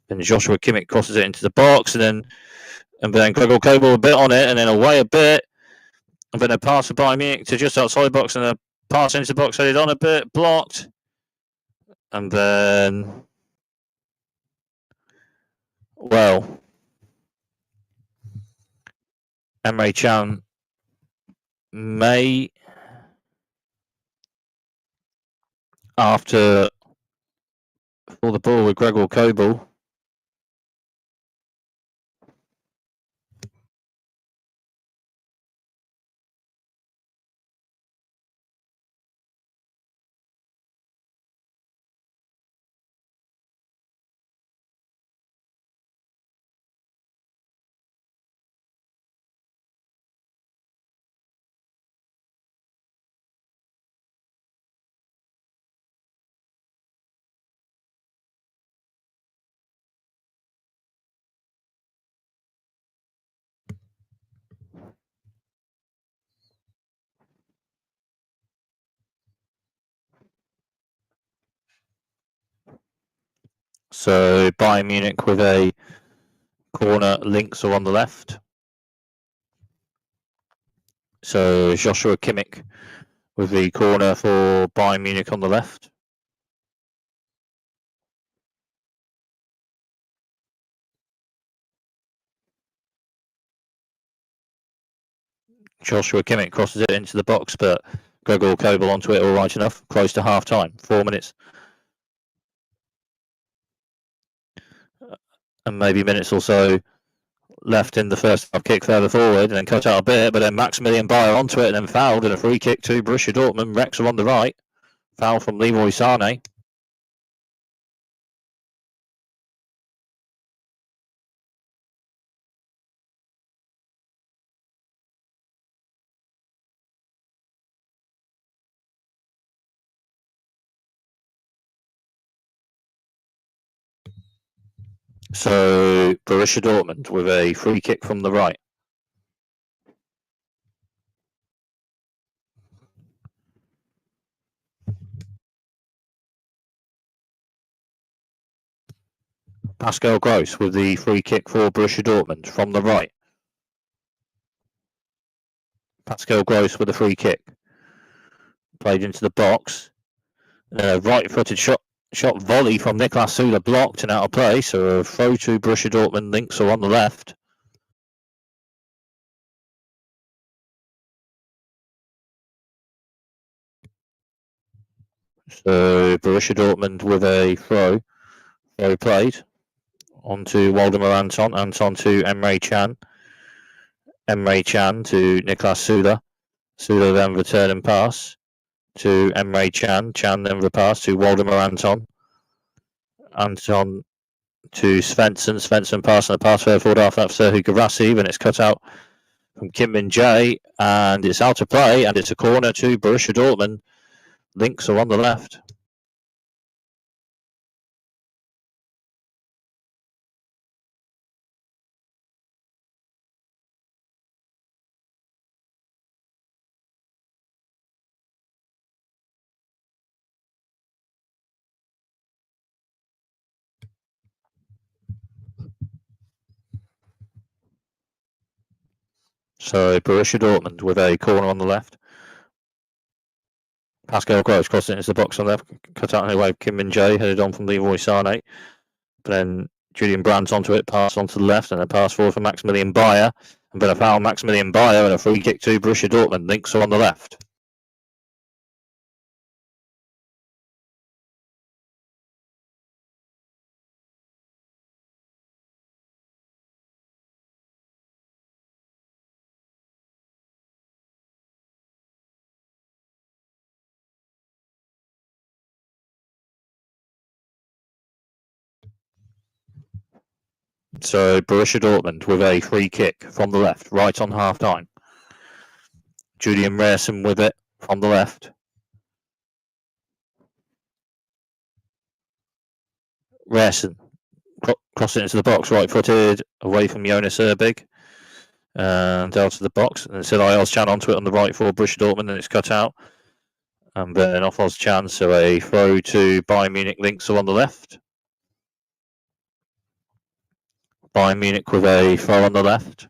Then Joshua Kimmich crosses it into the box, and then Gregor Kobel a bit on it, and then away a bit. And then a pass for Bayern Munich to just outside the box, and a pass into the box headed on a bit, blocked. And then, well, Emre Can may, after for the ball with Gregor Kobel, so Bayern Munich with a corner. Links are on the left. So Joshua Kimmich with the corner for Bayern Munich on the left. Joshua Kimmich crosses it into the box, but Gregor Kobel onto it all right enough. Close to half time, 4 minutes. And maybe minutes or so left in the first half. Kick further forward and then cut out a bit, but then Maximilian Bayer onto it and then fouled, and a free kick to Borussia Dortmund. Wrexham on the right. Foul from Leroy Sané. So Borussia Dortmund with a free kick from the right. Pascal Gross with the free kick for Borussia Dortmund from the right. Pascal Gross with a free kick. Played into the box. A right-footed shot shot volley from Niklas Süle blocked and out of play, so a throw to Borussia Dortmund. Links are on the left. So Borussia Dortmund with a throw played onto Waldemar Anton. Anton to Emre Can. Emre Can to Niklas Süle. Süle then return and pass to Emre Can. Can then the pass to Waldemar Anton. Anton to Svensson. Svensson passing the pass further forward after that for Serhou Guirassy. Then it's cut out from Kim Min-jae, and it's out of play, and it's a corner to Borussia Dortmund. Links are on the left. So Borussia Dortmund with a corner on the left. Pascal Gross crossed it into the box on the left, cut out anyway. Kim Min-jae headed on from Leroy Sané. But then Julian Brandt onto it, pass onto the left, and a pass forward for Maximilian Bayer. And then a foul, Maximilian Bayer, and a free kick to Borussia Dortmund. Links are on the left. So Borussia Dortmund with a free kick from the left, right on half time. Julian Rierson with it from the left. Rierson cross it into the box, right footed, away from Jonas Erbig. And out of the box. And it's Özcan onto it on the right for Borussia Dortmund, and it's cut out. And then off Özcan, so a throw to Bayern Munich. Links are on the left. Bayern Munich with a throw on the left.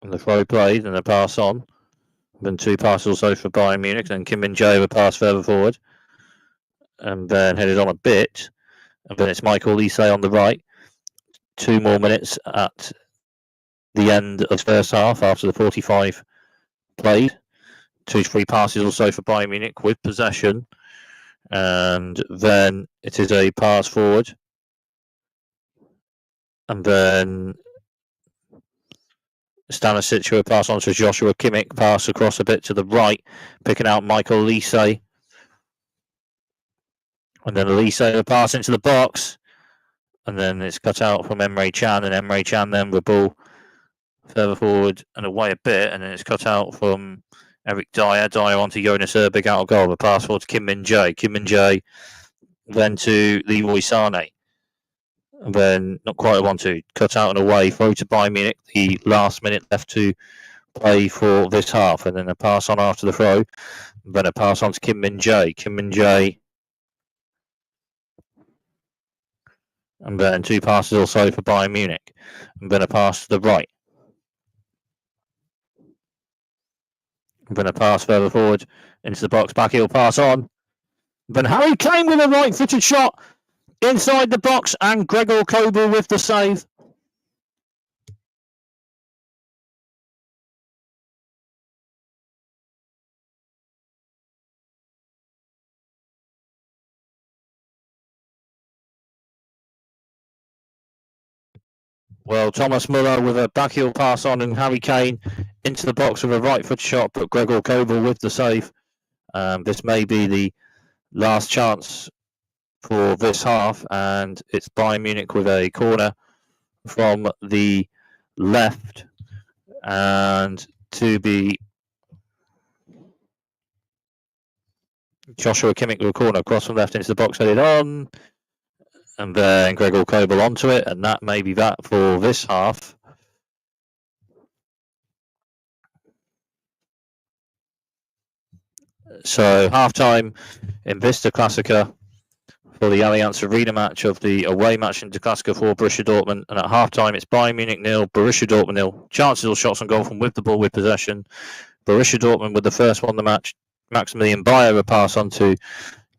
And the throw played and a pass on. Then two passes also for Bayern Munich. Then Kim Min-jae with a pass further forward. And then headed on a bit. And then it's Michael Olise on the right. 2 more minutes at the end of the first half after the 45 played. 2 free passes also for Bayern Munich with possession. And then it is a pass forward. And then Stanisic with a pass on to Joshua Kimmich, pass across a bit to the right, picking out Michael Olise. And then Olise with a pass into the box. And then it's cut out from Emre Can, and Emre Can then with the ball further forward and away a bit, and then it's cut out from Eric Dyer. Dyer onto Jonas Erbig, out of goal. A pass forward to Kim Min-jae. Kim Min-jae then to Leroy Sané. And then not quite a 1-2. Cut out and away. Throw to Bayern Munich. The last minute left to play for this half. And then a pass on after the throw. And then a pass on to Kim Min-jae. Kim Min-jae. And then 2 passes also for Bayern Munich. And then a pass to the right. And then a pass further forward into the box. Back heel pass on. Then Harry Kane with a right-footed shot inside the box, and Gregor Kobel with the save. Well, Thomas Muller with a back heel pass on, and Harry Kane into the box with a right foot shot, but Gregor Kobel with the save. This may be the last chance for this half, and it's Bayern Munich with a corner from the left, and to be Joshua Kimmich with a corner across from left into the box, headed on. And then Gregor Kobel onto it, and that may be that for this half. So half-time in Vista Classica for the Allianz Arena match of the away match in the Classica for Borussia Dortmund. And at half-time, it's Bayern Munich 0, Borussia Dortmund 0. Chances or shots on goal from with the ball with possession. Borussia Dortmund with the first one of the match. Maximilian Bayer a pass on to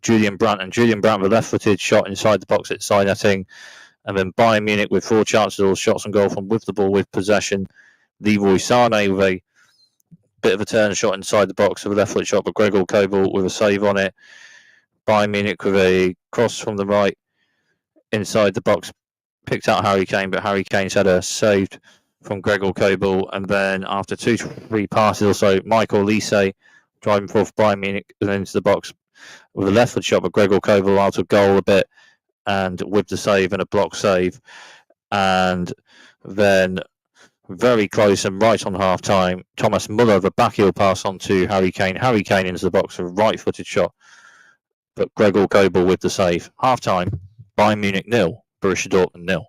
Julian Brandt, and Julian Brandt with a left-footed shot inside the box at side netting. And then Bayern Munich with 4 chances, all shots on goal from with the ball with possession. Leroy Sané with a bit of a turn shot inside the box with a left foot shot, but Gregor Kobel with a save on it. Bayern Munich with a cross from the right inside the box, picked out Harry Kane, but Harry Kane's had a saved from Gregor Kobel. And then after 2 to 3 passes or so, Michael Lise driving forth Bayern Munich and into the box with a left foot shot, but Gregor Kobel out of goal a bit and with the save and a block save. And then very close and right on half time, Thomas Muller with a back heel pass on to Harry Kane. Harry Kane into the box with a right footed shot, but Gregor Kobel with the save. Half time, Bayern Munich 0, Borussia Dortmund 0.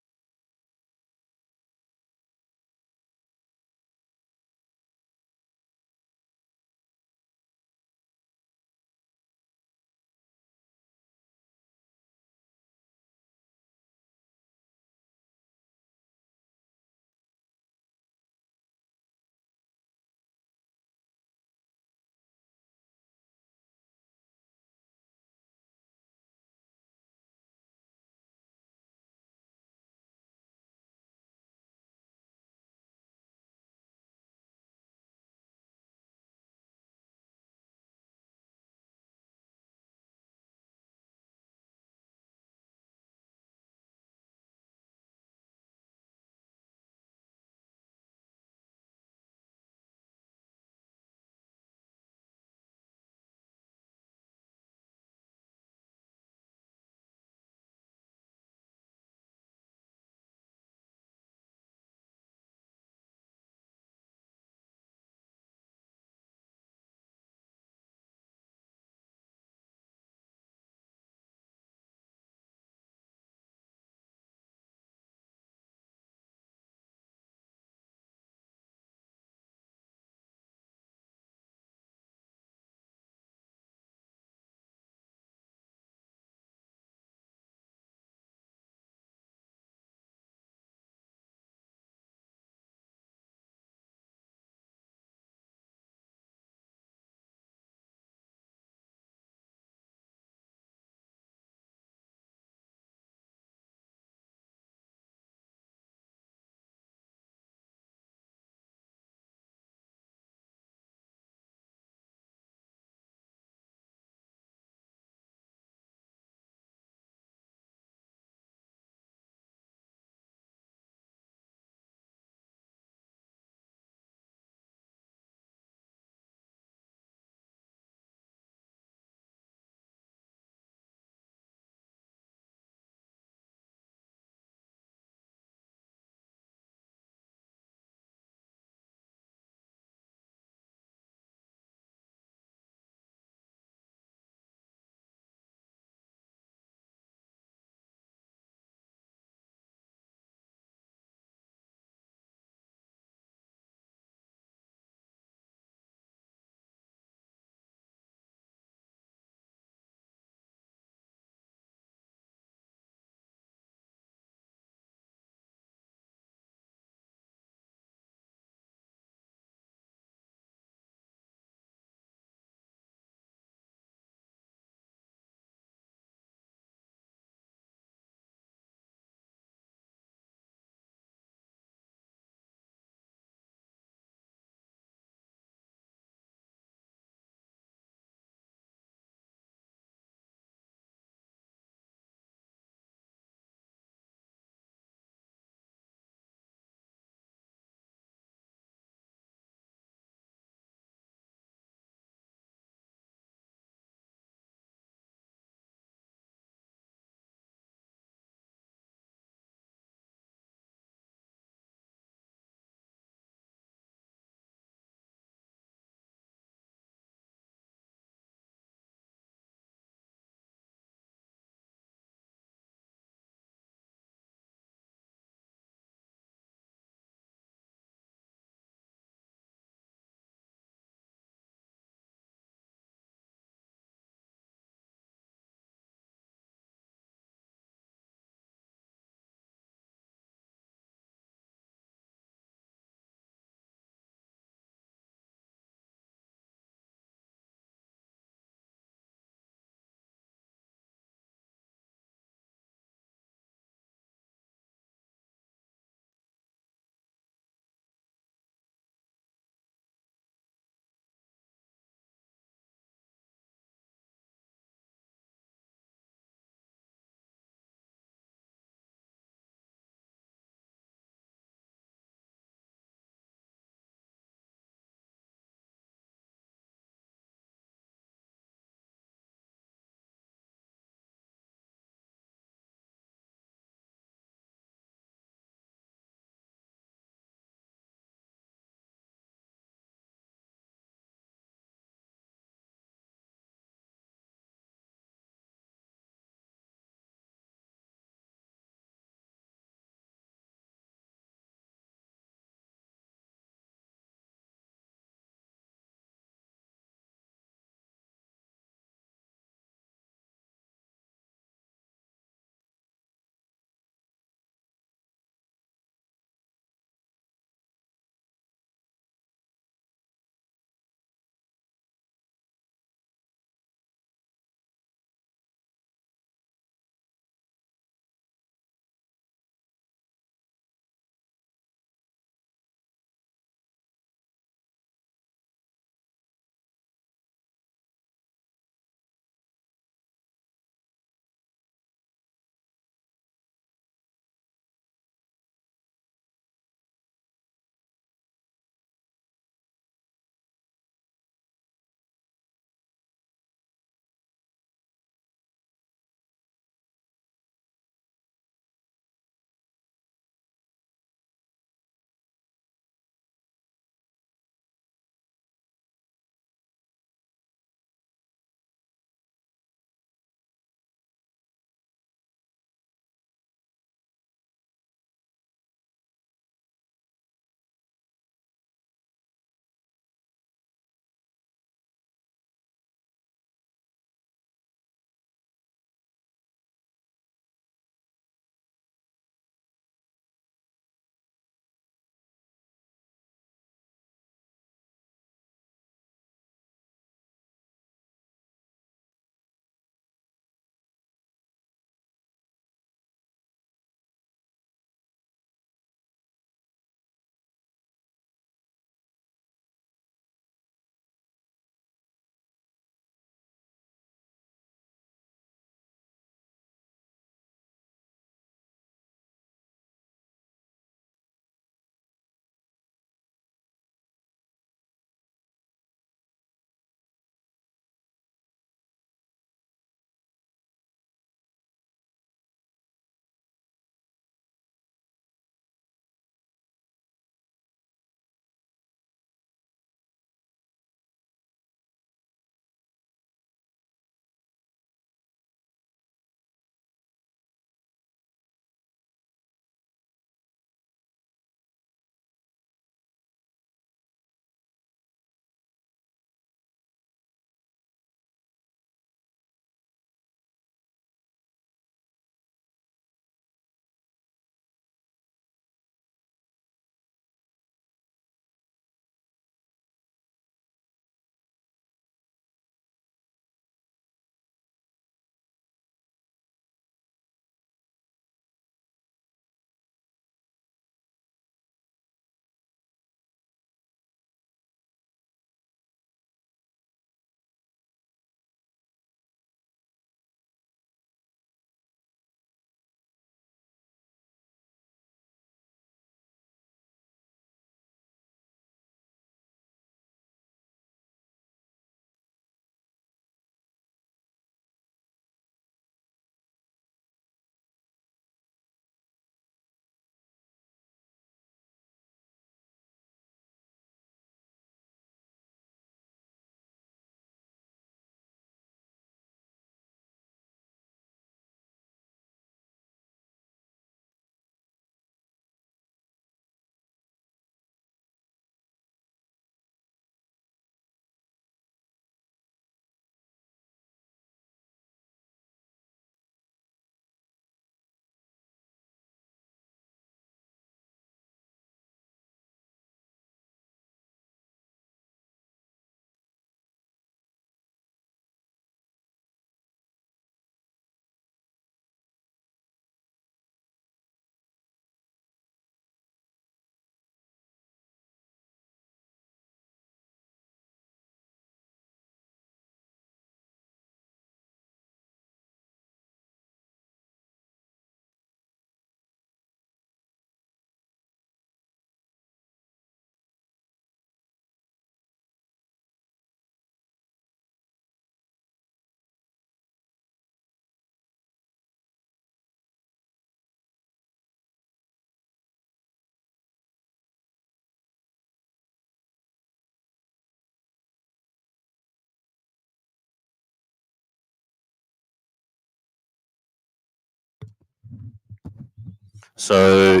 So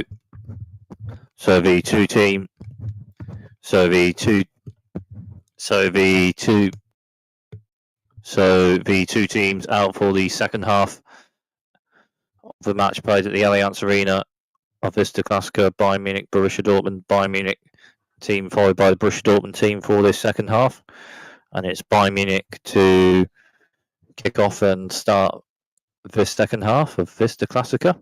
the two teams out for the second half of the match played at the Allianz Arena of Vista Classica. Bayern Munich, Borussia Dortmund. Bayern Munich team followed by the Borussia Dortmund team for this second half, and it's Bayern Munich to kick off and start this second half of Vista Classica.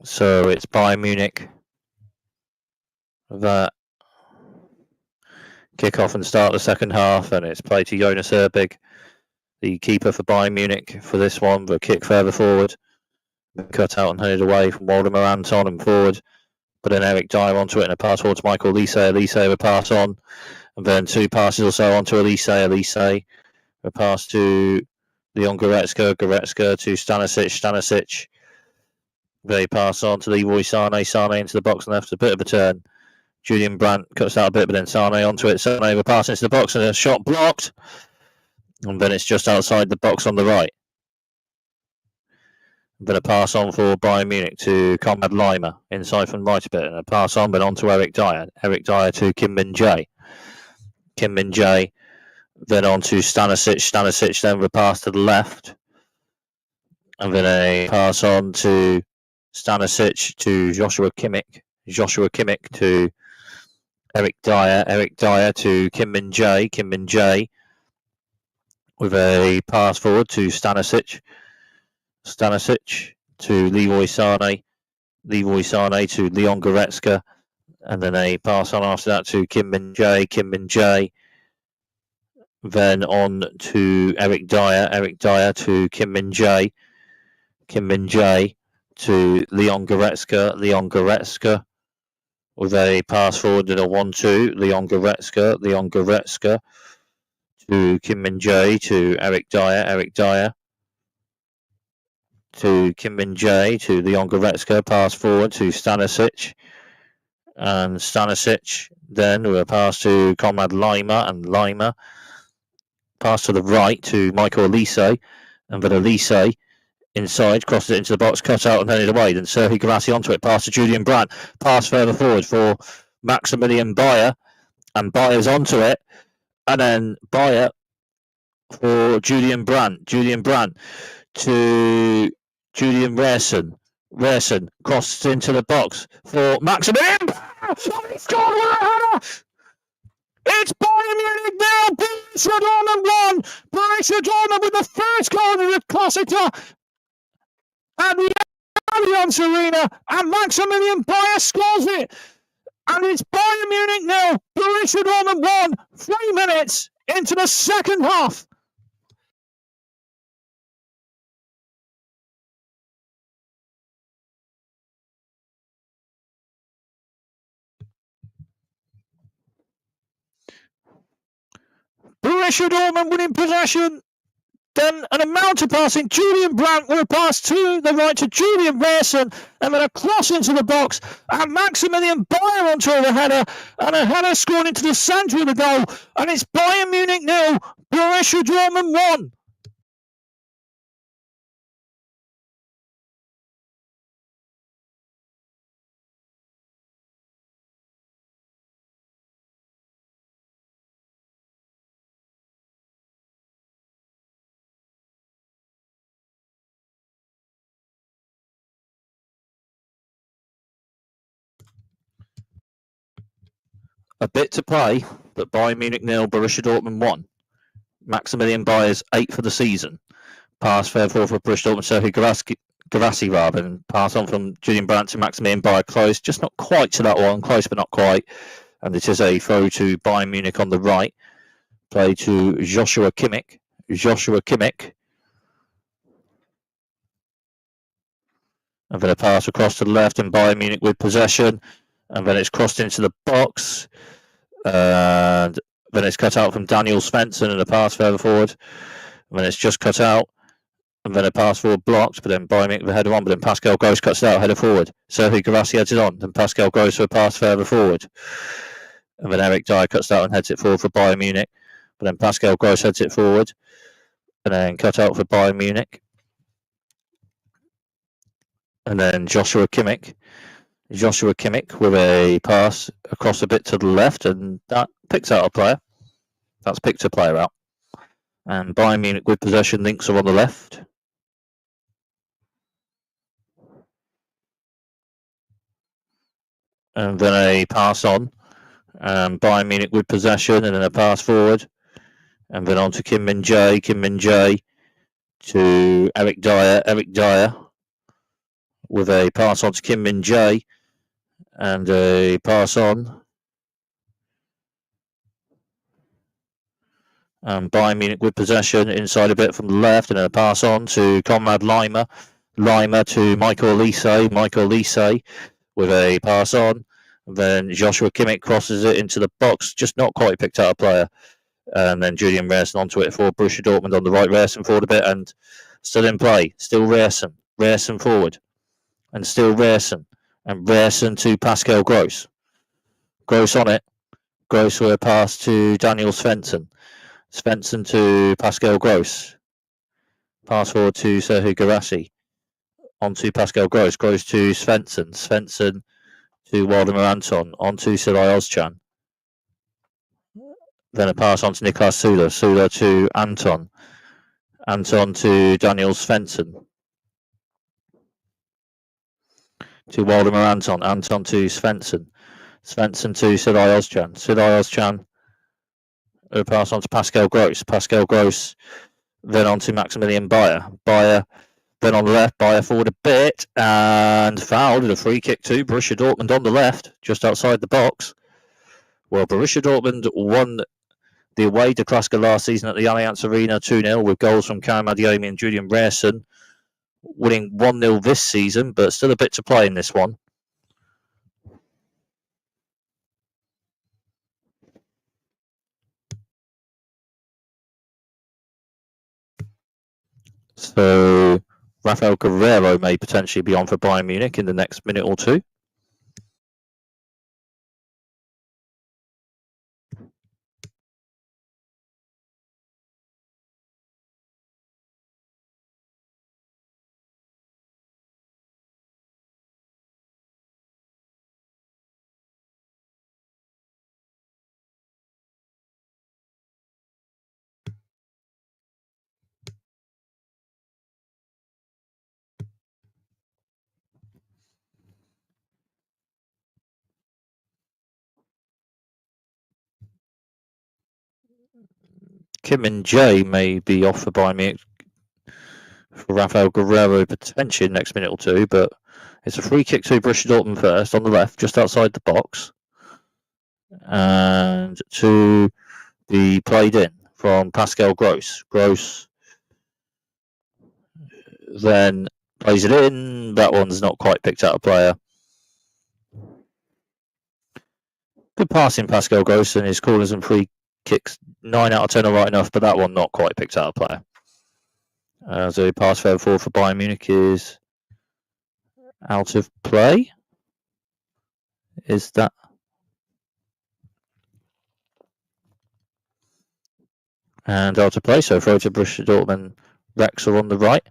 So it's Bayern Munich that kick off and start the second half, and it's played to Jonas Erbig, the keeper for Bayern Munich for this one. The kick further forward, cut out and headed away from Waldemar Anton and forward, but then Eric Dyer onto it and a pass towards Michael Elise. Elise with a pass on, and then two passes also onto Elise. Elise a pass to Leon Goretzka. Goretzka to Stanisic. They pass on to Leroy Sané. Sané into the box and left, a bit of a turn. Julian Brandt cuts out a bit, but then Sané onto it. Sané with a pass into the box and a shot blocked. And then it's just outside the box on the right. Then a pass on for Bayern Munich to Conrad Lima, inside from right a bit. And a pass on, but on to Eric Dyer. Eric Dyer to Kim Min-jae. Kim Min-jae then on to Stanisic. Stanisic then with a pass to the left. And then a pass on to Stanisic to Joshua Kimmich. Joshua Kimmich to Eric Dyer. Eric Dyer to Kim Min-jae. Kim Min-jae with a pass forward to Stanisic. Stanisic to Leroy Sané. Leroy Sané to Leon Goretzka. And then a pass on after that to Kim Min-jae. Kim Min-jae then on to Eric Dyer. Eric Dyer to Kim Min-jae. Kim Min-jae to Leon Goretzka. Leon Goretzka with a pass forward and a 1-2. Leon Goretzka. Leon Goretzka to Kim Min-jae to Eric Dyer. Eric Dyer to Kim Min-jae to Leon Goretzka. Pass forward to Stanisic. And Stanisic then with a pass to Conrad Lima. And Lima pass to the right to Michael Elise. And then Elise inside, crossed it into the box, cut out and headed away. Then Serhii Guirassy onto it, pass to Julian Brandt, pass further forward for Maximilian Bayer, and Bayer's onto it, and then Bayer for Julian Brandt. Julian Brandt to Julian Rerson. Rerson crosses into the box for Maximilian. It's Bayern Munich now. Borussia Dortmund 1. Borussia Dortmund with the first goal of the Classica at the Allianz Arena, and Maximilian Bayer scores it. And it's Bayern Munich now. Borussia Dortmund 1. 3 minutes into the second half. Borussia Dortmund winning possession. Then an amount of passing. Julian Brandt with a pass to the right to Julian Rerson, and then a cross into the box. And Maximilian Bayer onto the header, and a header scored into the centre of the goal. And it's Bayern Munich 0, Borussia Dortmund 1. A bit to play, but Bayern Munich 0, Borussia Dortmund 1. Maximilian Bayer's 8th for the season. Pass fair forward for Borussia Dortmund, Serhii Guirassy rather, and pass on from Julian Brandt to Maximilian Bayer. Close, just not quite to that one. Close, but not quite. And it is a throw to Bayern Munich on the right. Play to Joshua Kimmich. Joshua Kimmich. And then a pass across to the left, and Bayern Munich with possession. And then it's crossed into the box. And then it's cut out from Daniel Svensson, and a pass further forward. And then it's just cut out. and then a pass forward blocked, but then Bayern Munich with a header on, but then Pascal Gross cuts it out, header forward. Sergio Guirassy heads it on, then Pascal Gross for a pass further forward. And then Eric Dyer cuts it out and heads it forward for Bayern Munich, but then Pascal Gross heads it forward, and then cut out for Bayern Munich. And then Joshua Kimmich with a pass across a bit to the left, and that picks out a player. That's picked a player out. And Bayern Munich with possession, links are on the left. And then a pass on. Bayern Munich with possession, and then a pass forward. And then on to Kim Min-jae to Eric Dyer with a pass on to Kim Min-jae, and a pass on. Bayern Munich with possession inside a bit from the left, and then a pass on to Konrad Laimer to Michael Olise with a pass on. And then Joshua Kimmich crosses it into the box, just not quite picked out a player. And then Julian Rehrson onto it for Borussia Dortmund on the right. Rehrson forward a bit and still in play. Still Rehrson forward. And still Rehrson. And Rehrson to Pascal Gross. Gross on it. Gross with a pass to Daniel Svensson. Svensson to Pascal Gross. Pass forward to Serhou Guirassy. On to Pascal Gross. Gross to Svensson. Svensson to Waldemar Anton. On to Silay Ozcan. Then a pass on to Niklas Süle. Süle to Anton. Anton to Daniel Svensson. To Waldemar Anton. Anton to Svensson. Svensson to Silay Ozcan. Silay Ozcan. A pass on to Pascal Gross. Pascal Gross. Then on to Maximilian Bayer. Bayer. Then on the left. Bayer forward a bit. And fouled. A free kick to Borussia Dortmund on the left. Just outside the box. Well, Borussia Dortmund won the away to Klaska last season at the Allianz Arena 2-0 with goals from Karim Adeyemi and Julian Rehrson, winning 1-0 this season, but still a bit to play in this one. So Rafael Guerreiro may potentially be on for Bayern Munich in the next minute or two. Kim Min-jae may be off for Bayern Munich for Rafael Guerreiro potentially in the next minute or two, but it's a free kick to Borussia Dortmund first on the left, just outside the box, and to be played in from Pascal Gross. Gross then plays it in. That one's not quite picked out a player. Good passing, Pascal Gross, and his corners and free kicks 9 out of 10 are right enough, but that one not quite picked out a player. So pass further forward for Bayern Munich is out of play. Is that? And out of play, so throw to Borussia Dortmund. Wrexham on the right.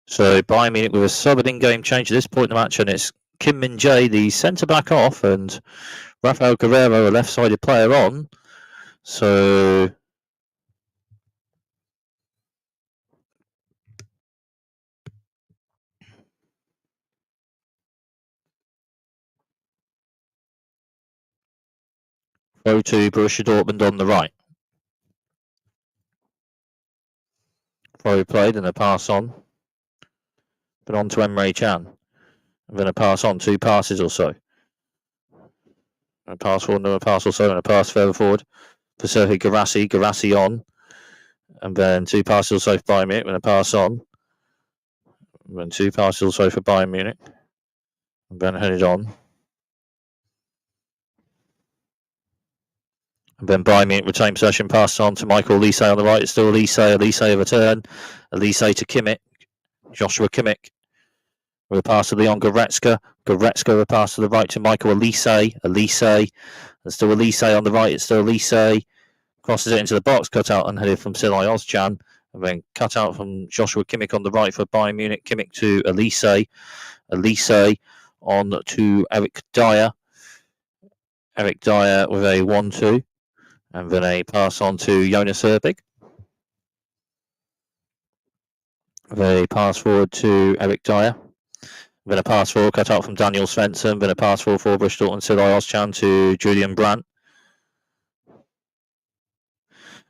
So Bayern Munich with a sub in-game change at this point in the match, and it's Kim Min-jae, the centre-back, off, and Rafael Guerreiro, a left-sided player, on. So throw to Borussia Dortmund on the right. Throw played and a pass on. But on to Emre Can. And then a pass on, 2 passes or so. A pass forward and a pass or so, and a pass further forward for Serhou Guirassy. Guirassy on. And then 2 passes or so for Bayern Munich, and a pass on. And then 2 passes or so for Bayern Munich. And then headed on. And then Bayern Munich retain possession, pass on to Michael Elise on the right. It's still Elise. Elise a return. Elise to Kimmich. Joshua Kimmich. With a pass to Leon Goretzka. Goretzka with a pass to the right to Michael Elise. Elise. And still Elise on the right. It's still Elise. Crosses it into the box, cut out and headed from Silai Ozcan. And then cut out from Joshua Kimmich on the right for Bayern Munich. Kimmich to Elise. Elise on to Eric Dyer. Eric Dyer with a 1-2. And then a pass on to Jonas Erbig. Then a pass forward to Eric Dyer. Then a pass forward, cut out from Daniel Svensson. Then a pass forward for Borussia Dortmund, Silai Ozcan to Julian Brandt.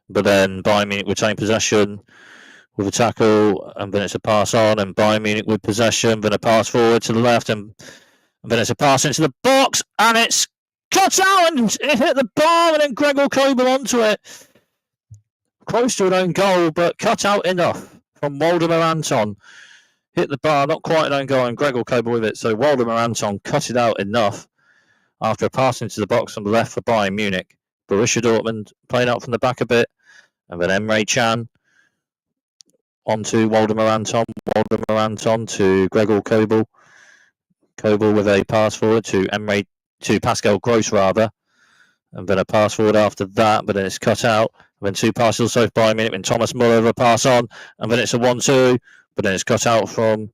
But then Bayern Munich retain possession with a tackle, and then it's a pass on, and Bayern Munich with possession, then a pass forward to the left, and then it's a pass into the box, and it's cut out, and it hit the bar, and then Gregor Kobel onto it. Close to an own goal, but cut out enough from Waldemar Anton. Hit the bar, not quite an own goal, and Gregor Kobel with it, so Waldemar Anton cut it out enough after a pass into the box on the left for Bayern Munich. Borussia Dortmund playing out from the back a bit, and then Emre Can onto Waldemar Anton. Waldemar Anton to Gregor Kobel. Kobel with a pass forward to Pascal Gross rather. And then a pass forward after that, but then it's cut out. And then two passes also for Bayern Munich, and Thomas Muller with a pass on. And then it's a 1-2, but then it's cut out from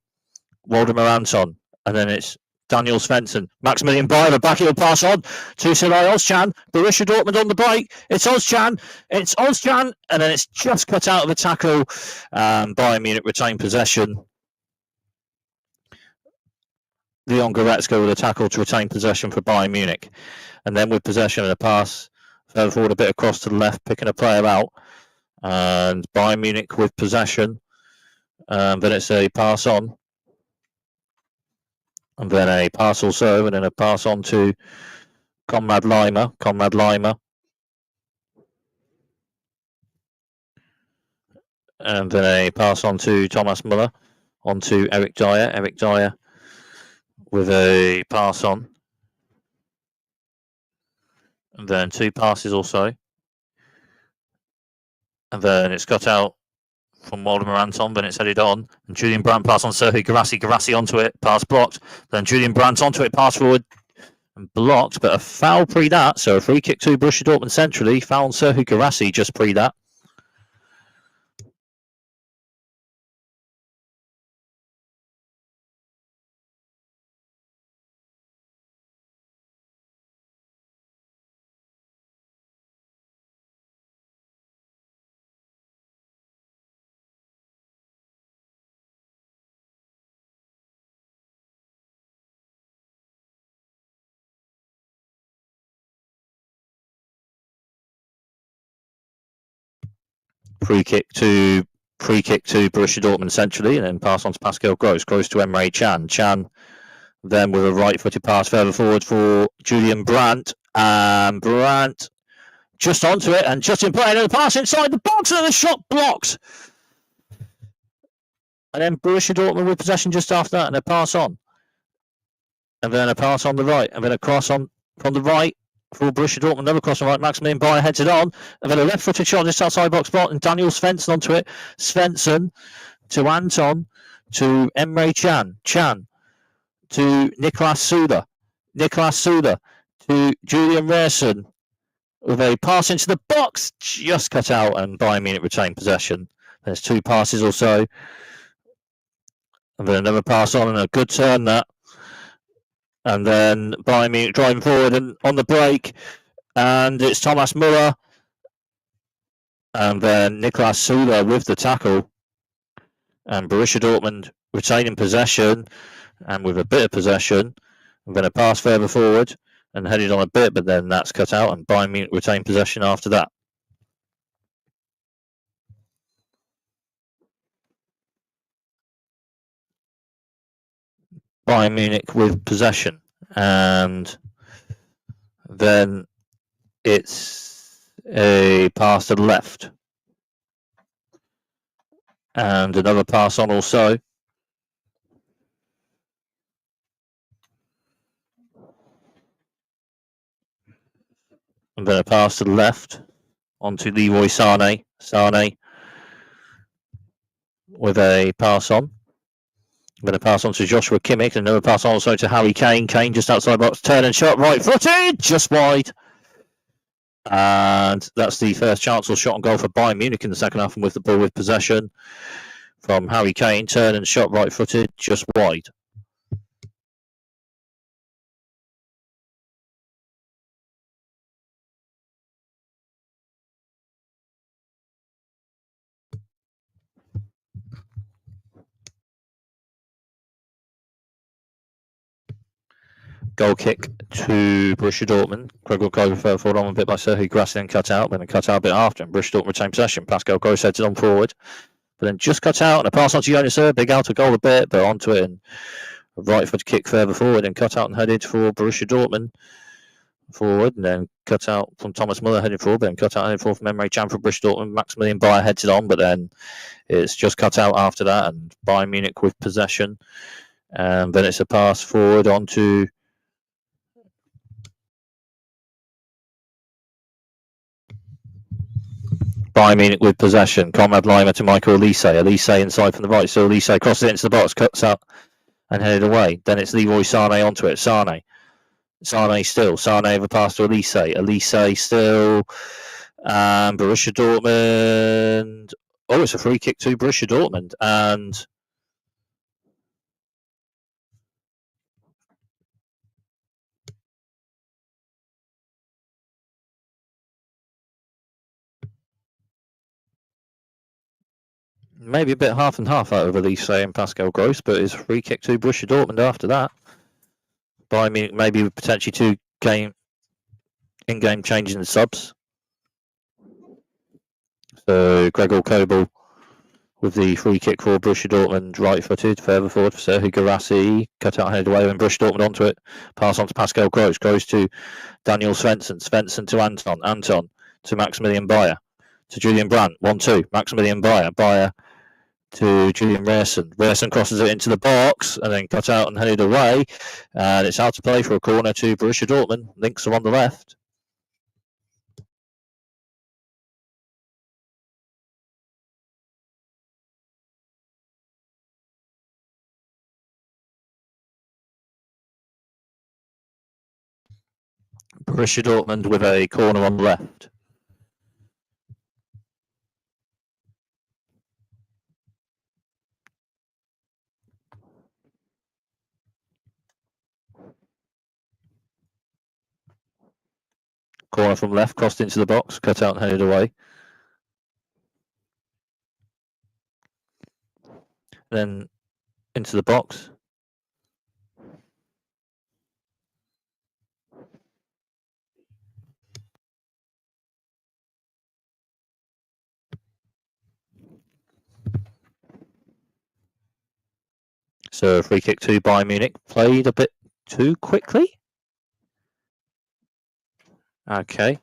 Waldemar Anton. And then it's Daniel Svensson. Maximilian Bayer, back he'll pass on to Silai Ozcan. Borussia Dortmund on the break. It's Ozcan. And then it's just cut out of the tackle. Bayern Munich retain possession. Leon Goretzka with a tackle to retain possession for Bayern Munich. And then with possession and a pass further forward, a bit across to the left, picking a player out. And Bayern Munich with possession. Then it's a pass on. And then a pass also, and then a pass on to Conrad Lima. And then a pass on to Thomas Muller, on to Eric Dyer. Eric Dyer with a pass on. And then two passes also. And then it's cut out from Waldemar Anton, then it's headed on, and Julian Brandt pass on Serhii Guirassy. Guirassy onto it, pass blocked. Then Julian Brandt onto it, pass forward and blocked, but a foul pre that. So a free kick to Borussia Dortmund centrally. Foul on Serhii Guirassy just pre that. Free kick to Borussia Dortmund centrally, and then pass on to Pascal Gross. Gross to Emre Can. Can then with a right-footed pass further forward for Julian Brandt. And Brandt just onto it and just in play, and the pass inside the box, and the shot blocked. And then Borussia Dortmund with possession just after that, and a pass on. And then a pass on the right, and then a cross on from the right for Borussia Dortmund. Another cross on the right, Maximilian Bayer heads it on, and then a left-footed shot just outside box spot, and Daniel Svensson onto it. Svensson to Anton, to Emre Can. Can to Niklas Suda. To Julian Rierson with a pass into the box, just cut out, and Bayern Munich retain possession. There's two passes or so. And then another pass on, and a good turn that. And then Bayern Munich driving forward and on the break. And it's Thomas Muller. And then Niklas Suda with the tackle. And Borussia Dortmund retaining possession. And with a bit of possession. And then a pass further forward. And headed on a bit, but then that's cut out. And Bayern Munich retain possession after that. Bayern Munich with possession. And then it's a pass to the left. And another pass on also. And then a pass to the left onto Leroy Sané. Sané with a pass on. I'm going to pass on to Joshua Kimmich, and another pass also to Harry Kane. Kane just outside box, turn and shot, right footed, just wide. And that's the first chance or shot on goal for Bayern Munich in the second half, and with the ball with possession from Harry Kane, turn and shot, right footed, just wide. Goal kick to Borussia Dortmund. Gregor Kobel further forward on a bit by Serhii Guirassy, then cut out, then cut out a bit after, and Borussia Dortmund retain possession. Pascal Gross heads it on forward, but then just cut out, and a pass on to Jonas Big out of goal a bit, but onto it, and a right foot kick further forward, and cut out and headed for Borussia Dortmund forward, and then cut out from Thomas Müller heading forward, then cut out heading forward from Emre Can for Borussia Dortmund. Maximilian Bayer heads it on, but then it's just cut out after that, and Bayern Munich with possession. And then it's a pass forward onto Bayern Munich with possession. Conrad Laimer to Michael Elise. Elise inside from the right, so Elise crosses it into the box, cuts out and headed away. Then it's Leroy Sané onto it. Sané still. Sané over pass to Elise. Elise still. Borussia Dortmund. Oh, it's a free kick to Borussia Dortmund. And maybe a bit half and half out of Elise and Pascal Gross, but it's a free kick to Borussia Dortmund after that. Bayern Munich maybe with potentially two in-game changes in the subs. So Gregor Kobel with the free kick for Borussia Dortmund, right-footed, further forward for Serhii Guirassy, cut out, headed away, and Borussia Dortmund onto it. Pass on to Pascal Gross, goes to Daniel Svensson, Svensson to Anton to Maximilian Bayer, to Julian Brandt, 1-2, Maximilian Bayer to Julian Rierson crosses it into the box and then cut out and headed away, and it's out to play for a corner to Borussia Dortmund. Links are on the left. Borussia Dortmund with a corner on the left. Corner from left, crossed into the box, cut out and headed away. Then into the box. So free kick to Bayern Munich. Played a bit too quickly. Okay.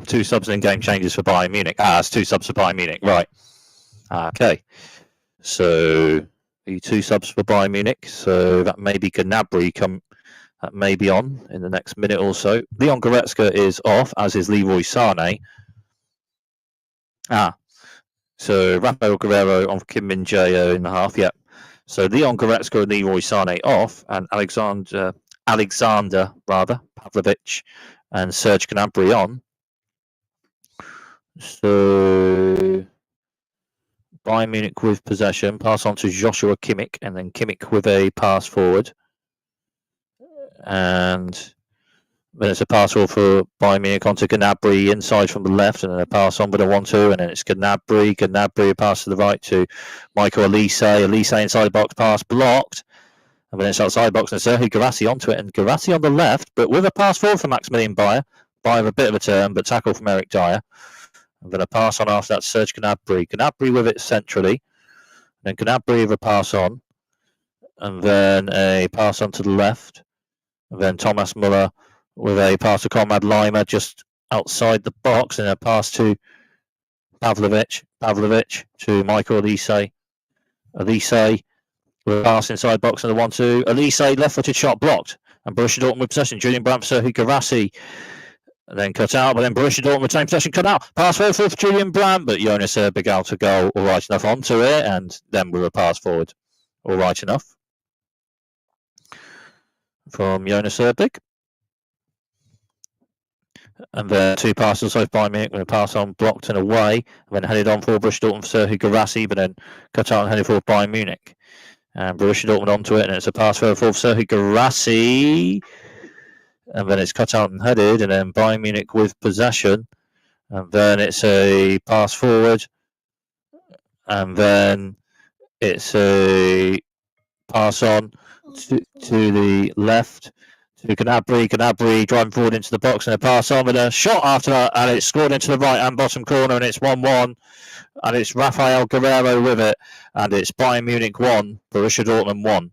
Two subs and game changes for Bayern Munich. It's two subs for Bayern Munich. Right. Okay. So the two subs for Bayern Munich. So that may be Gnabry that may be on in the next minute or so. Leon Goretzka is off, as is Leroy Sané. So Rafael Guerreiro on for Kim Min-jae in the half. Yeah. So Leon Goretzka and Leroy Sané off, and Alexander Pavlovic and Serge Gnabry on. So Bayern Munich with possession, pass on to Joshua Kimmich, and then Kimmich with a pass forward. And then it's a pass forward for Bayern Munich onto Gnabry inside from the left, and then a pass on with a 1-2, and then it's Gnabry, a pass to the right to Michael Elise inside the box, pass blocked. And then it's outside box, and Serhii Guirassy onto it, and Guirassy on the left, but with a pass forward for Maximilian Bayer. Bayer a bit of a turn, but tackle from Eric Dyer. And then a pass on after that, Serge Gnabry. Gnabry with it centrally. Then Gnabry with a pass on. And then a pass on to the left. And then Thomas Müller with a pass to Conrad Laimer just outside the box, and a pass to Pavlovic to Michael Elise. Elise with a pass inside box and the 1-2. Elise left-footed shot blocked, and Borussia Dortmund with possession. Julian Brandt for Serhii Guirassy. And then cut out, but then Borussia Dortmund retain possession, cut out. Pass forward for Julian Brandt, but Jonas Erbig out to go, all right enough onto it, and then with a pass forward, all right enough from Jonas Erbig. And then two passes off Bayern Munich, with a pass on, blocked and away, and then headed on for Borussia Dortmund for Serhou Guirassy, but then cut out and headed for Bayern Munich. And Borussia Dortmund onto it, and it's a pass forward for Serhou Guirassy. And then it's cut out and headed, and then Bayern Munich with possession. And then it's a pass forward. And then it's a pass on to the left to Gnabry driving forward into the box, and a pass on with a shot after that, and it's scored into the right hand bottom corner, and it's 1-1, and it's Rafael Guerreiro with it, and it's Bayern Munich 1, Borussia Dortmund 1.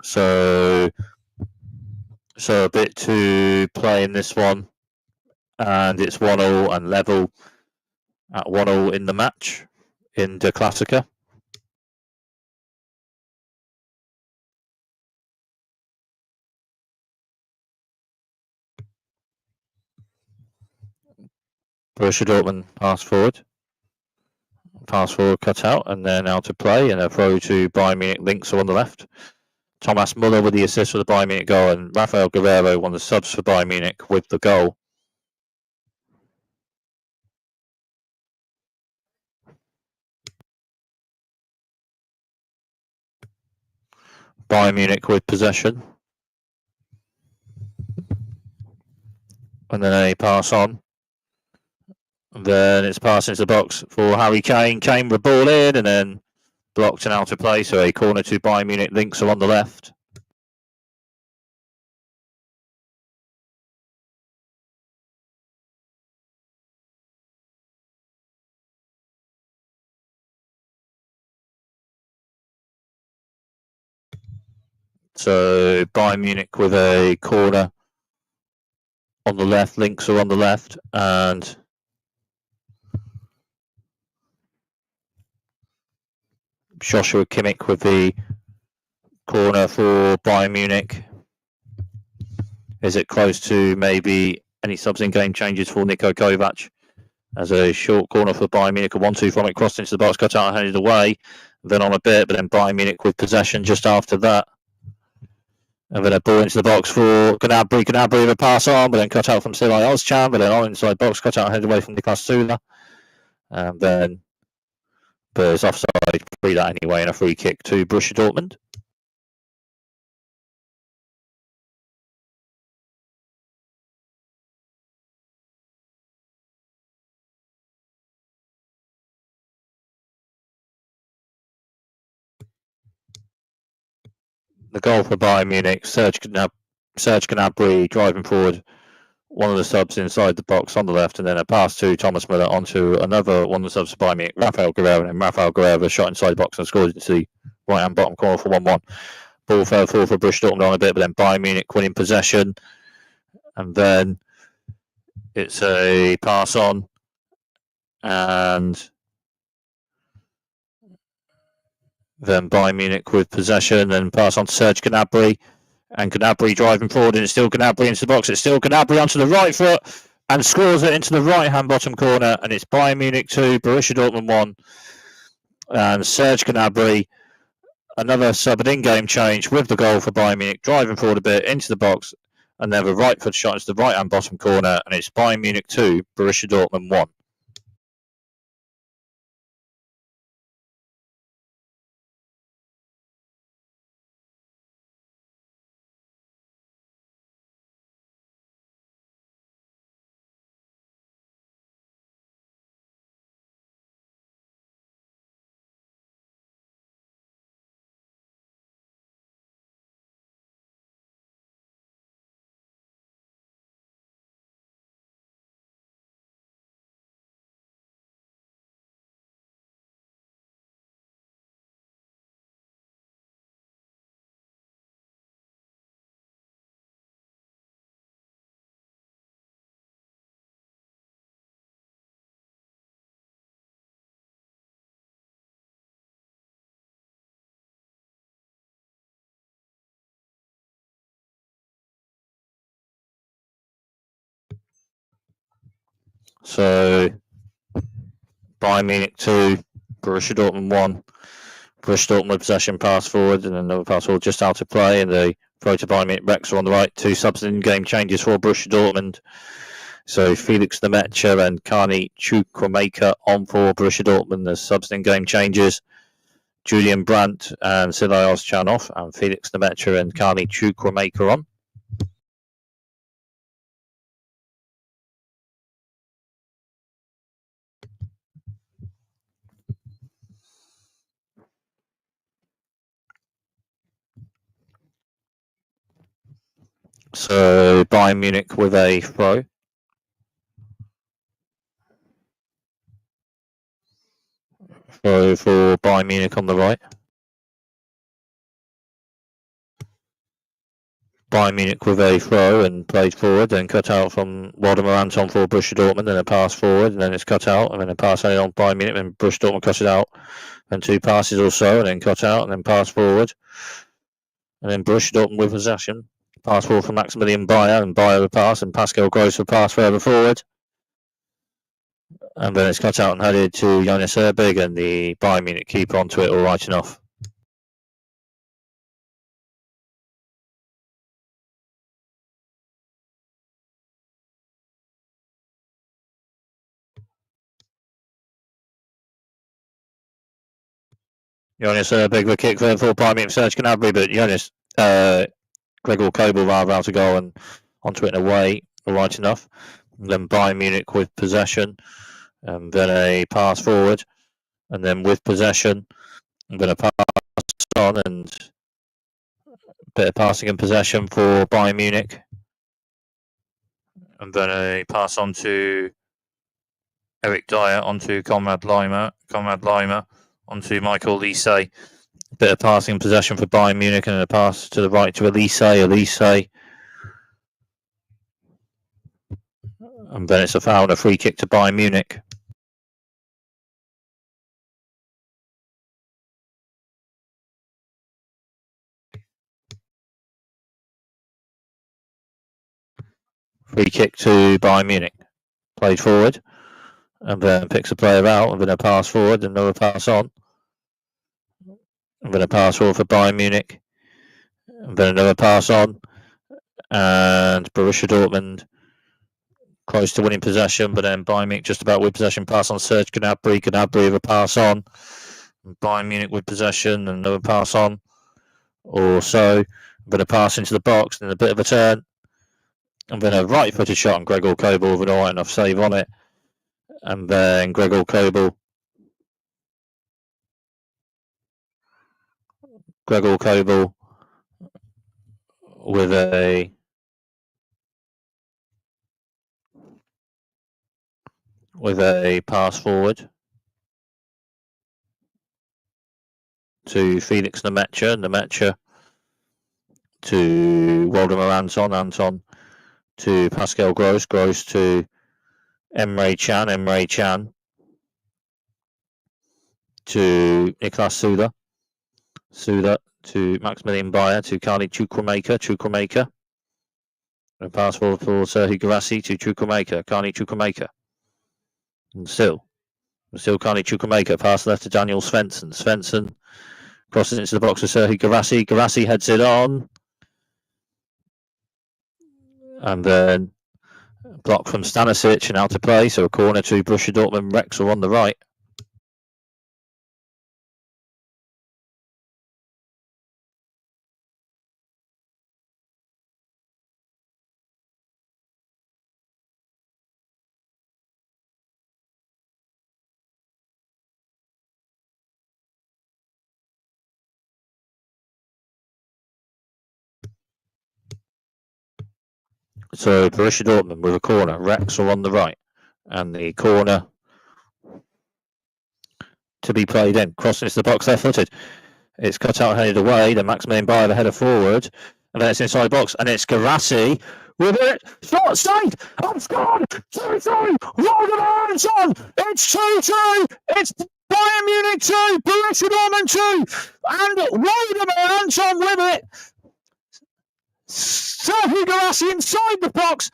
So a bit to play in this one, and it's 1-1 and level at 1-1 in the match in the Klassiker. Borussia Dortmund pass forward, cut out, and then out to play, and a throw to Bayern Munich. Links are on the left. Thomas Muller with the assist for the Bayern Munich goal, and Rafael Guerreiro, one of the subs for Bayern Munich, with the goal. Bayern Munich with possession. And then a pass on. And then it's passed into the box for Harry Kane. Kane with the ball in, and then blocked and out of play. So a corner to Bayern Munich. Links are on the left. So Bayern Munich with a corner on the left. Links are on the left, and Joshua Kimmich with the corner for Bayern Munich. Is it close to maybe any subs in game changes for Niko Kovac? As a short corner for Bayern Munich, a 1-2 from it, crossed into the box, cut out and handed away. Then on a bit, but then Bayern Munich with possession just after that. And then a ball into the box for Gnabry. Gnabry with a pass on, but then cut out from Silai Ozcan, but then on inside box, cut out and headed away from Niklas Süle. And then Burrs offside, free that anyway, and a free kick to Borussia Dortmund. The goal for Bayern Munich, Serge Gnabry driving forward, one of the subs inside the box on the left, and then a pass to Thomas Müller onto another one of the subs for Bayern Munich, Rafael Guerreiro, and Rafael Guerreiro shot inside the box and scored into the right-hand bottom corner for 1-1. Ball fell forward for Borussia Dortmund on a bit, but then Bayern Munich winning possession, and then it's a pass on, and then Bayern Munich with possession, and pass on to Serge Gnabry, and Gnabry driving forward, and it's still Gnabry into the box. It's still Gnabry onto the right foot, and scores it into the right-hand bottom corner, and it's Bayern Munich 2, Borussia Dortmund 1, and Serge Gnabry, another sub and in-game change with the goal for Bayern Munich, driving forward a bit into the box, and then a right foot shot into the right-hand bottom corner, and it's Bayern Munich 2, Borussia Dortmund 1. So Bayern Munich 2, Borussia Dortmund 1. Borussia Dortmund with possession, pass forward, and another pass forward just out of play, and the throw to Bayern Munich. Wrexham on the right. 2 subs in game changes for Borussia Dortmund. So Felix Lemaitre and Carney Chukwuemeka on for Borussia Dortmund. The subs in game changes. Julian Brandt and Silay Ozcanov, and Felix Lemaitre and Carney Chukwuemeka on. So Bayern Munich with a throw. Throw for Bayern Munich on the right. Bayern Munich with a throw and played forward, then cut out from Waldemar Anton for Borussia Dortmund, then a pass forward, and then it's cut out, and then a pass on Bayern Munich, and Borussia Dortmund cut it out, and 2 passes or so, and then cut out, and then pass forward, and then Borussia Dortmund with possession. Pass forward from Maximilian Bayer, and Bayer with pass, and Pascal Gross with pass further forward. And then it's cut out and headed to Jonas Erbig, and the Bayern Munich keep onto it all right enough. Jonas Erbig with a kick for Bayern Munich, Serge Gnabry, but Jonas Gregor Kobel rather out to go and onto it in a way, all right enough. And then Bayern Munich with possession, and then a pass forward, and then with possession, and then a pass on, and a bit of passing and possession for Bayern Munich, and then a pass on to Eric Dyer, onto Konrad Laimer, onto Michael Lise. Bit of passing possession for Bayern Munich, and a pass to the right to Elise, and then it's a foul and a free kick to Bayern Munich. Free kick to Bayern Munich. Played forward, and then picks a player out, and then a pass forward, and another pass on, and then a pass forward for Bayern Munich, and then another pass on, and Borussia Dortmund close to winning possession, but then Bayern Munich just about with possession. Pass on Serge Gnabry with a pass on, and Bayern Munich with possession, and another pass on, or so, then a pass into the box, and a bit of a turn, and then a right-footed shot on Gregor Kobel with an alright enough save on it, and then Gregor Kobel with a pass forward to Felix Lemaitre to Waldemar Anton to Pascal Gross to Emre Can to Niklas Suda to Maximilian Bayer to Carney Chukwuemeka. A pass forward for Serhii Guirassy to Carney Chukwuemeka. And still Carney Chukwuemeka. Pass left to Daniel Svensson crosses into the box with Serhii Guirassy. Guirassy heads it on. And then block from Stanisic and out to play. So a corner to Borussia Dortmund. Wrexham on the right. So Borussia Dortmund with a corner. Wrexham on the right. And the corner to be played in. Crossing into the box, left-footed. It's cut out, headed away. Then Maximilian Bayer, the header forward. And then it's inside box. And it's Guirassy with it. Shot saved. And scored. 2-3. Waldemar Anton. It's 2-2. It's Bayern Munich 2. Borussia Dortmund 2. And Waldemar Anton with it. Serhii Guirassy inside the box.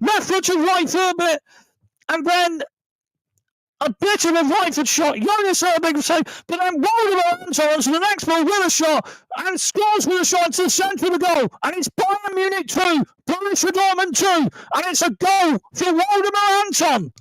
Left foot to right foot, but and then a bit of a right-foot shot. Jonas Erving save, but then Waldemar Anton to the next ball with a shot and scores with a shot to the centre of the goal. And it's Bayern Munich 2, Borussia Dortmund 2, and it's a goal for Waldemar Anton.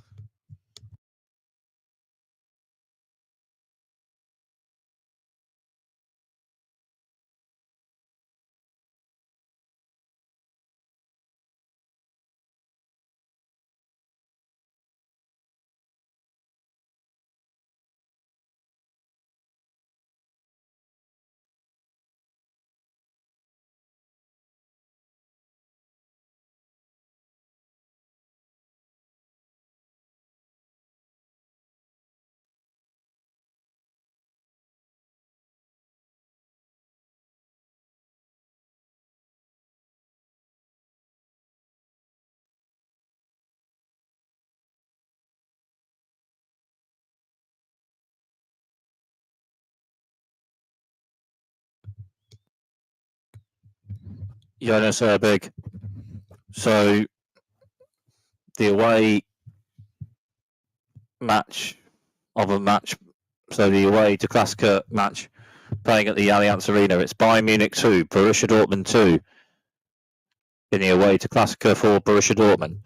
Jonas Erving. So the away match of a match, so the away to Klassiker match playing at the Allianz Arena, it's Bayern Munich 2, Borussia Dortmund 2 in the away to Klassiker for Borussia Dortmund.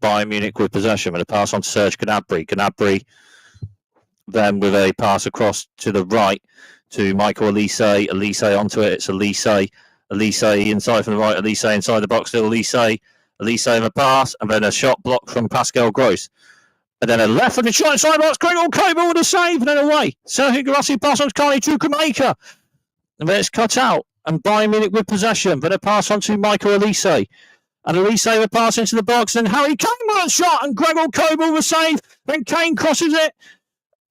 Bayern Munich with possession with a pass on to Serge Gnabry. Gnabry then with a pass across to the right to Michael Elise. Elise onto it. It's Elise. Elise inside from the right. Elise inside the box. Still Elise. Elise with a pass and then a shot blocked from Pascal Gross. And then a left-footed shot inside the box. Gregor Kobel with a save and then away. Sergio Garassi pass on to Carly Chukwuemeka. And then it's cut out. And Bayern Munich with possession. Then a pass on to Michael Elise. And Elise with a pass into the box. And Harry Kane with a shot. And Gregor Kobel with a save. Then Kane crosses it.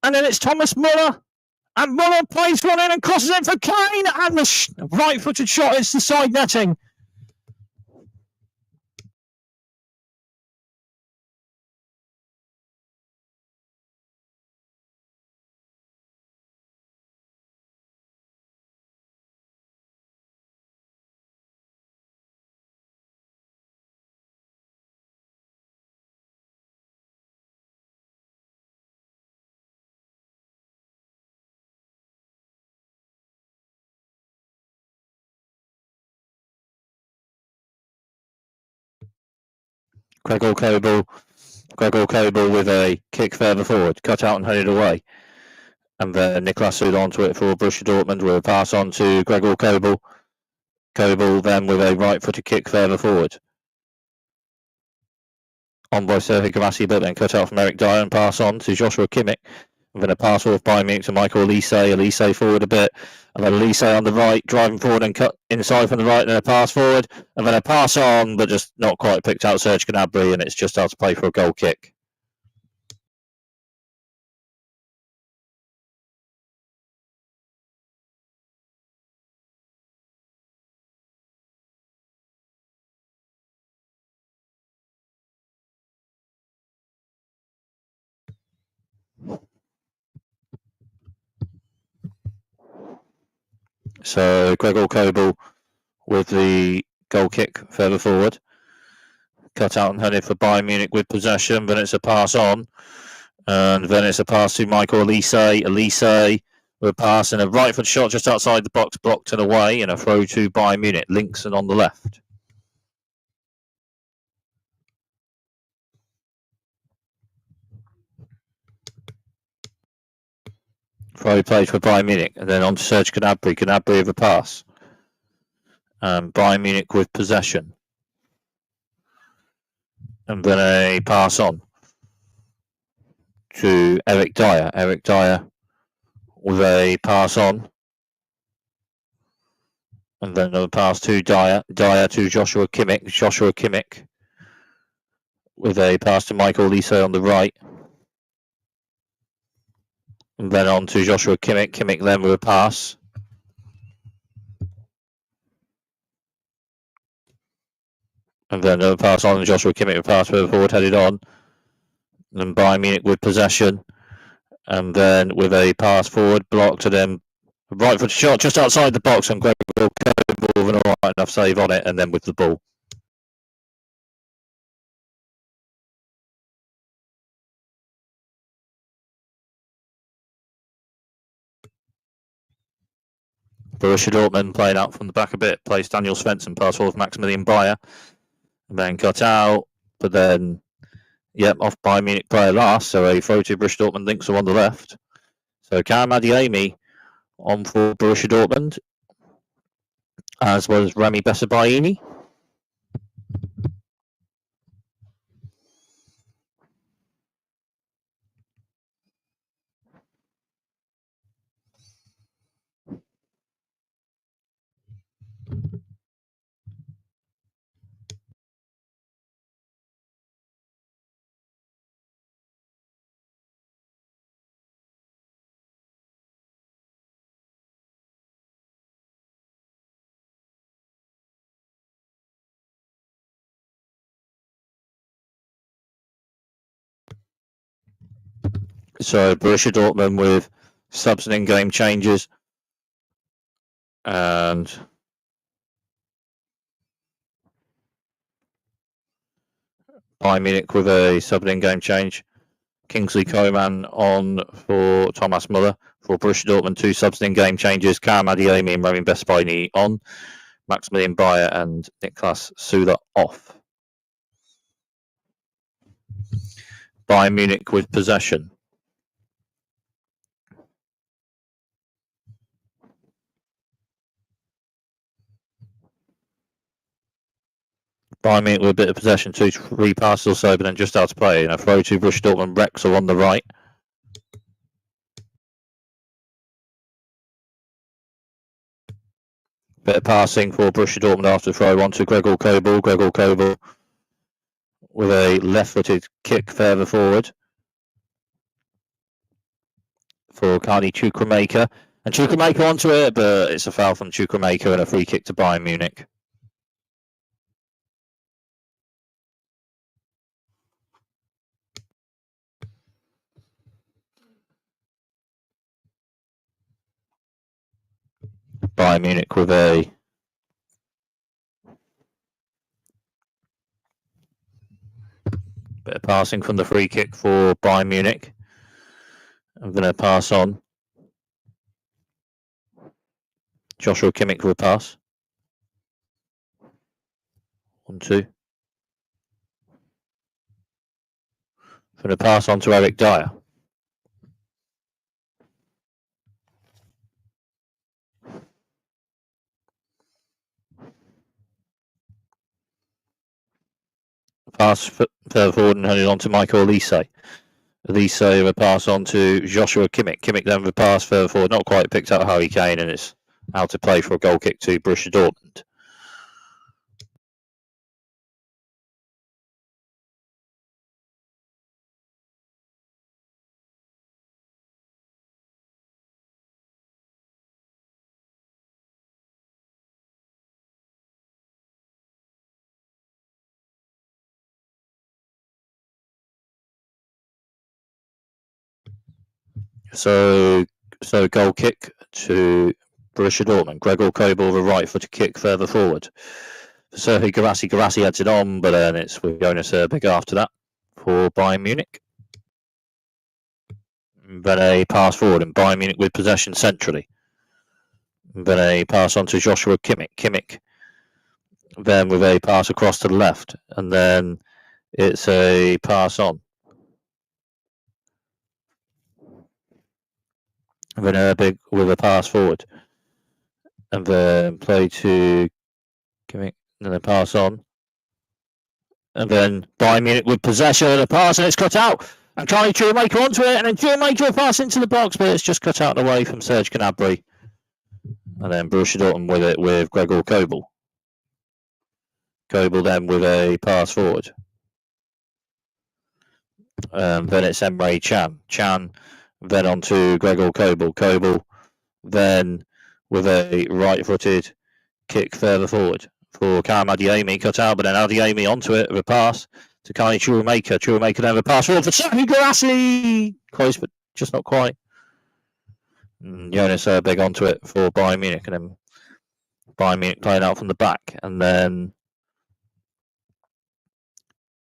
And then it's Thomas Muller. And Muller plays one in and crosses it for Kane. And the right-footed shot hits the side netting. Gregor Kobel with a kick further forward, cut out and headed away. And then Niklas Süle onto it for Borussia Dortmund with a pass on to Gregor Kobel. Kobel then with a right-footed kick further forward. On by Sergio Garassi, but then cut out from Eric Dyer and pass on to Joshua Kimmich. And then a pass off by Munich to Michael Elise. Elise forward a bit. And then Elise on the right, driving forward and cut inside from the right, and then a pass forward. And then a pass on, but just not quite picked out Serge Gnabry, and it's just out to play for a goal kick. So Gregor Kobel with the goal kick further forward. Cut out and headed for Bayern Munich with possession. Then it's a pass on. And then it's a pass to Michael Elise. Elise with a pass and a right foot shot just outside the box, blocked and away. And a throw to Bayern Munich. Linksson on the left. Throw played for Bayern Munich. And then on to Serge Gnabry. Gnabry with a pass. Bayern Munich with possession. And then a pass on to Eric Dyer. Eric Dyer with a pass on. And then another pass to Dyer. Dyer to Joshua Kimmich. Joshua Kimmich with a pass to Michael Elise on the right. And then on to Joshua Kimmich. Kimmich then with a pass. And then another pass on, and Joshua Kimmich with a pass further forward, headed on. And Bayern Munich with possession. And then with a pass forward, blocked, and then right foot shot just outside the box, and Gregor Kobel with an alright enough save on it, and then with the ball. Borussia Dortmund playing out from the back a bit, plays Daniel Svensson, pass forward Maximilian Bayer, and then cut out, but then, off Bayern Munich player last, so a throw to Borussia Dortmund, links are on the left. So Karim Adeyemi on for Borussia Dortmund, as was Remy Bessebaini. So Borussia Dortmund with subs and in-game changes, and Bayern Munich with a sub and in-game change. Kingsley Coman on for Thomas Muller. For Borussia Dortmund, 2 subs and in-game changes. Karim Adeyemi and Remy Bessebaini on. Maximilian Bayer and Niklas Süle off. Bayern Munich with possession. Bayern Munich with a bit of possession, 2-3 passes or so, but then just out to play. And a throw to Borussia Dortmund. Rexel on the right. Bit of passing for Borussia Dortmund after the throw on to Gregor Kobel. Gregor Kobel with a left-footed kick further forward for Kani Chukwuemeka. And Chukwuemeka onto it, but it's a foul from Chukwuemeka and a free kick to Bayern Munich. Bayern Munich with a bit of passing from the free kick for Bayern Munich. I'm going to pass on. Joshua Kimmich with a pass. 1-2. Going to pass on to Eric Dyer. Pass further forward and headed on to Michael Elise. Elise with a pass on to Joshua Kimmich. Kimmich then with a pass further forward, not quite picked up Harry Kane, and it's out to play for a goal kick to Borussia Dortmund. So goal kick to Borussia Dortmund. Gregor Kobel with a right-footed kick further forward. Serhii Guirassy. Guirassy heads it on, but then it's with Jonas Erbig after that for Bayern Munich. Then a pass forward, and Bayern Munich with possession centrally. Then a pass on to Joshua Kimmich. Kimmich then with a pass across to the left, and then it's a pass on. And then Erbig with a pass forward, and then play to Kimmich, and then a pass on. And then Bayern Munich with possession and a pass, and it's cut out. And Kani Chukwuemeka onto it, and then Chukwuemeka a pass into the box, but it's just cut out away from Serge Gnabry. And then Borussia Dortmund with it with Gregor Kobel. Kobel then with a pass forward. Then it's Emre Can. Can then on to Gregor Kobel. Kobel then with a right-footed kick further forward for Karim Adeyemi, cut out, but then Adeyemi onto it with a pass to Kani Chukwuemeka. Chukwuemeka then with a pass forward for Serhii Guirassy. Close, but just not quite. Jonas Erbig onto it for Bayern Munich, and then Bayern Munich playing out from the back, and then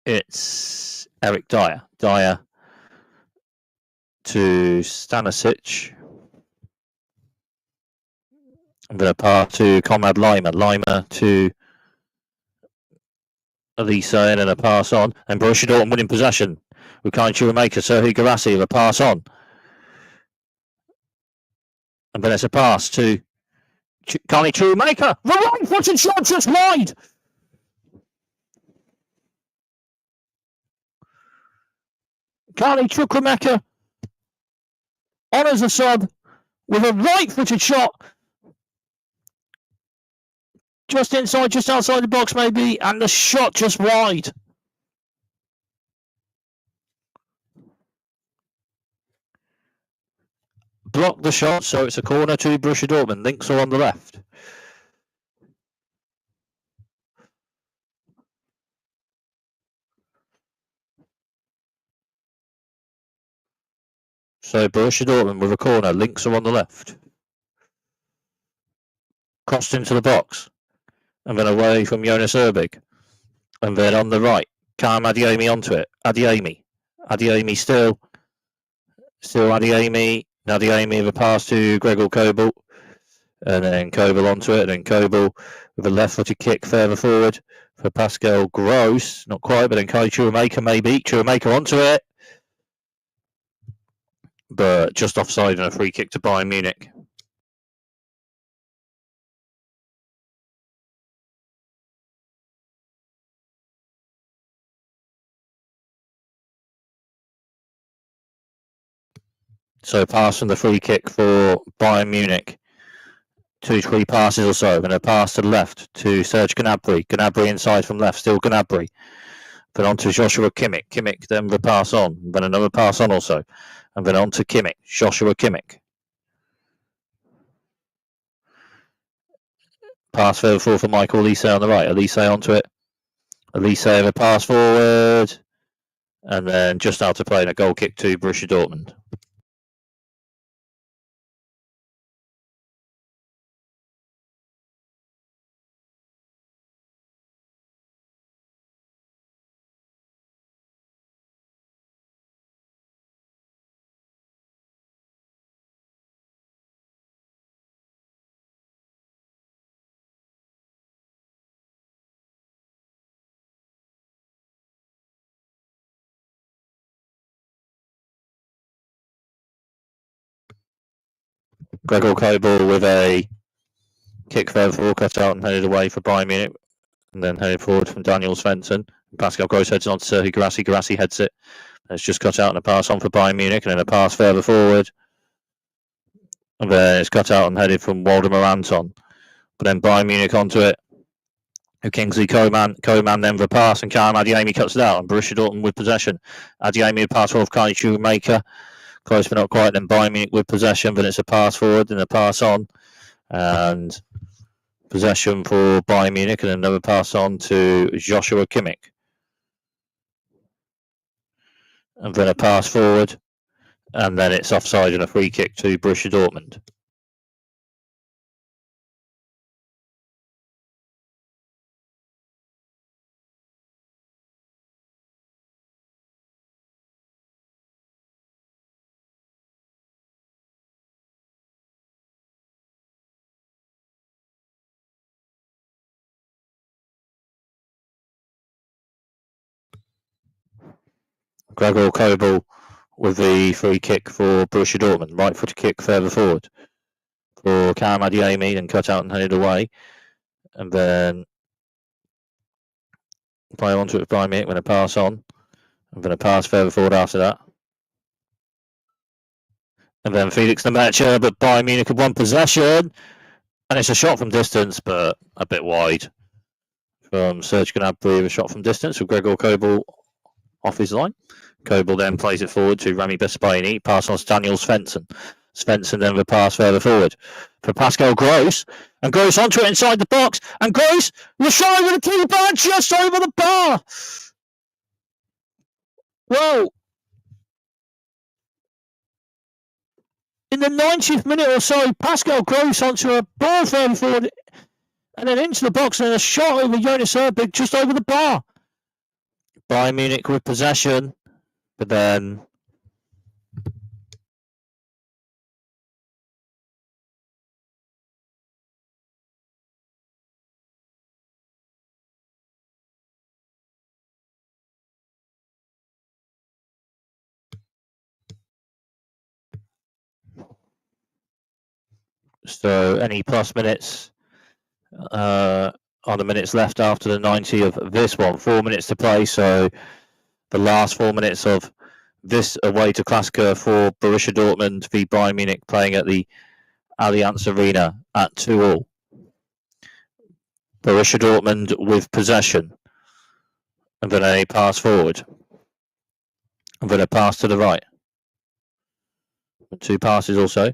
it's Eric Dyer. Dyer to Stanisic. I'm going to pass to Conrad Lima. Lima to Elise and then a pass on. And Borussia Dortmund winning possession. With Kai Chuamaker, Serhii Guirassy with a pass on. And then it's a pass to Kai Chuamaker. The right-footed shot just wide. Kai Chuamaker honours the sub with a right-footed shot. Just inside, just outside the box maybe, and the shot just wide. Blocked the shot, so it's a corner to Borussia Dortmund. Links are on the left. So Borussia Dortmund with a corner. Links are on the left. Crossed into the box. And then away from Jonas Erbig. And then on the right, Karim Adeyemi onto it. Adeyemi still Adeyemi. Adeyemi with a pass to Gregor Kobel. And then Kobel onto it. And then Kobel with a left-footed kick further forward for Pascal Gross. Not quite, but then Kai Chuamaker maybe. Chuamaker onto it. But just offside and a free kick to Bayern Munich. So pass from the free kick for Bayern Munich. 2-3 passes or so, and a pass to the left to Serge Gnabry. Gnabry inside from left, still Gnabry. Then on to Joshua Kimmich. Kimmich then the pass on, then another pass on also. And then on to Kimmich, Joshua Kimmich. Pass further forward for Michael Elise on the right. Elise onto it. Elise with a pass forward. And then just out to play and a goal kick to Borussia Dortmund. Gregor Kobel with a kick further forward, cut out and headed away for Bayern Munich. And then headed forward from Daniel Svensson. Pascal Gross heads on to Serhii Guirassy. Guirassy heads it. It's just cut out and a pass on for Bayern Munich. And then a pass further forward. And then it's cut out and headed from Waldemar Anton. But then Bayern Munich onto it. Kingsley Coman then for a pass. And Karim Adeyemi cuts it out. And Borussia Dortmund with possession. Adeyemi with pass forward for Kai Chuamaker. Close but not quite. Then Bayern Munich with possession. But it's a pass forward and a pass on. And possession for Bayern Munich, and another pass on to Joshua Kimmich. And then a pass forward, and then it's offside and a free kick to Borussia Dortmund. Gregor Kobel with the free kick for Borussia Dortmund. Right footed kick further forward for Karim Adeyemi, and cut out and headed away. And then play onto it by me when a pass on. And then a pass further forward after that. And then Felix Nmecha, but Bayern Munich had one possession. And it's a shot from distance, but a bit wide from Serge Gnabry. A shot from distance with Gregor Kobel off his line. Kobel then plays it forward to Rami Bespaini. Pass on to Daniel Svensson. Svensson then the pass further forward for Pascal Gross. And Gross onto it inside the box. And Gross was shy with a keeper just over the bar. Whoa. In the 90th minute or so, Pascal Gross onto a ball further forward and then into the box, and a shot over Jonas Erbig just over the bar. Bayern Munich with possession, but then So any plus minutes on the minutes left after the 90 of this one. 4 minutes to play, so the last 4 minutes of this away to Klassiker for Borussia Dortmund v Bayern Munich, playing at the Allianz Arena at 2-2. Borussia Dortmund with possession, and then a pass forward, and then a pass to the right. 2 passes also.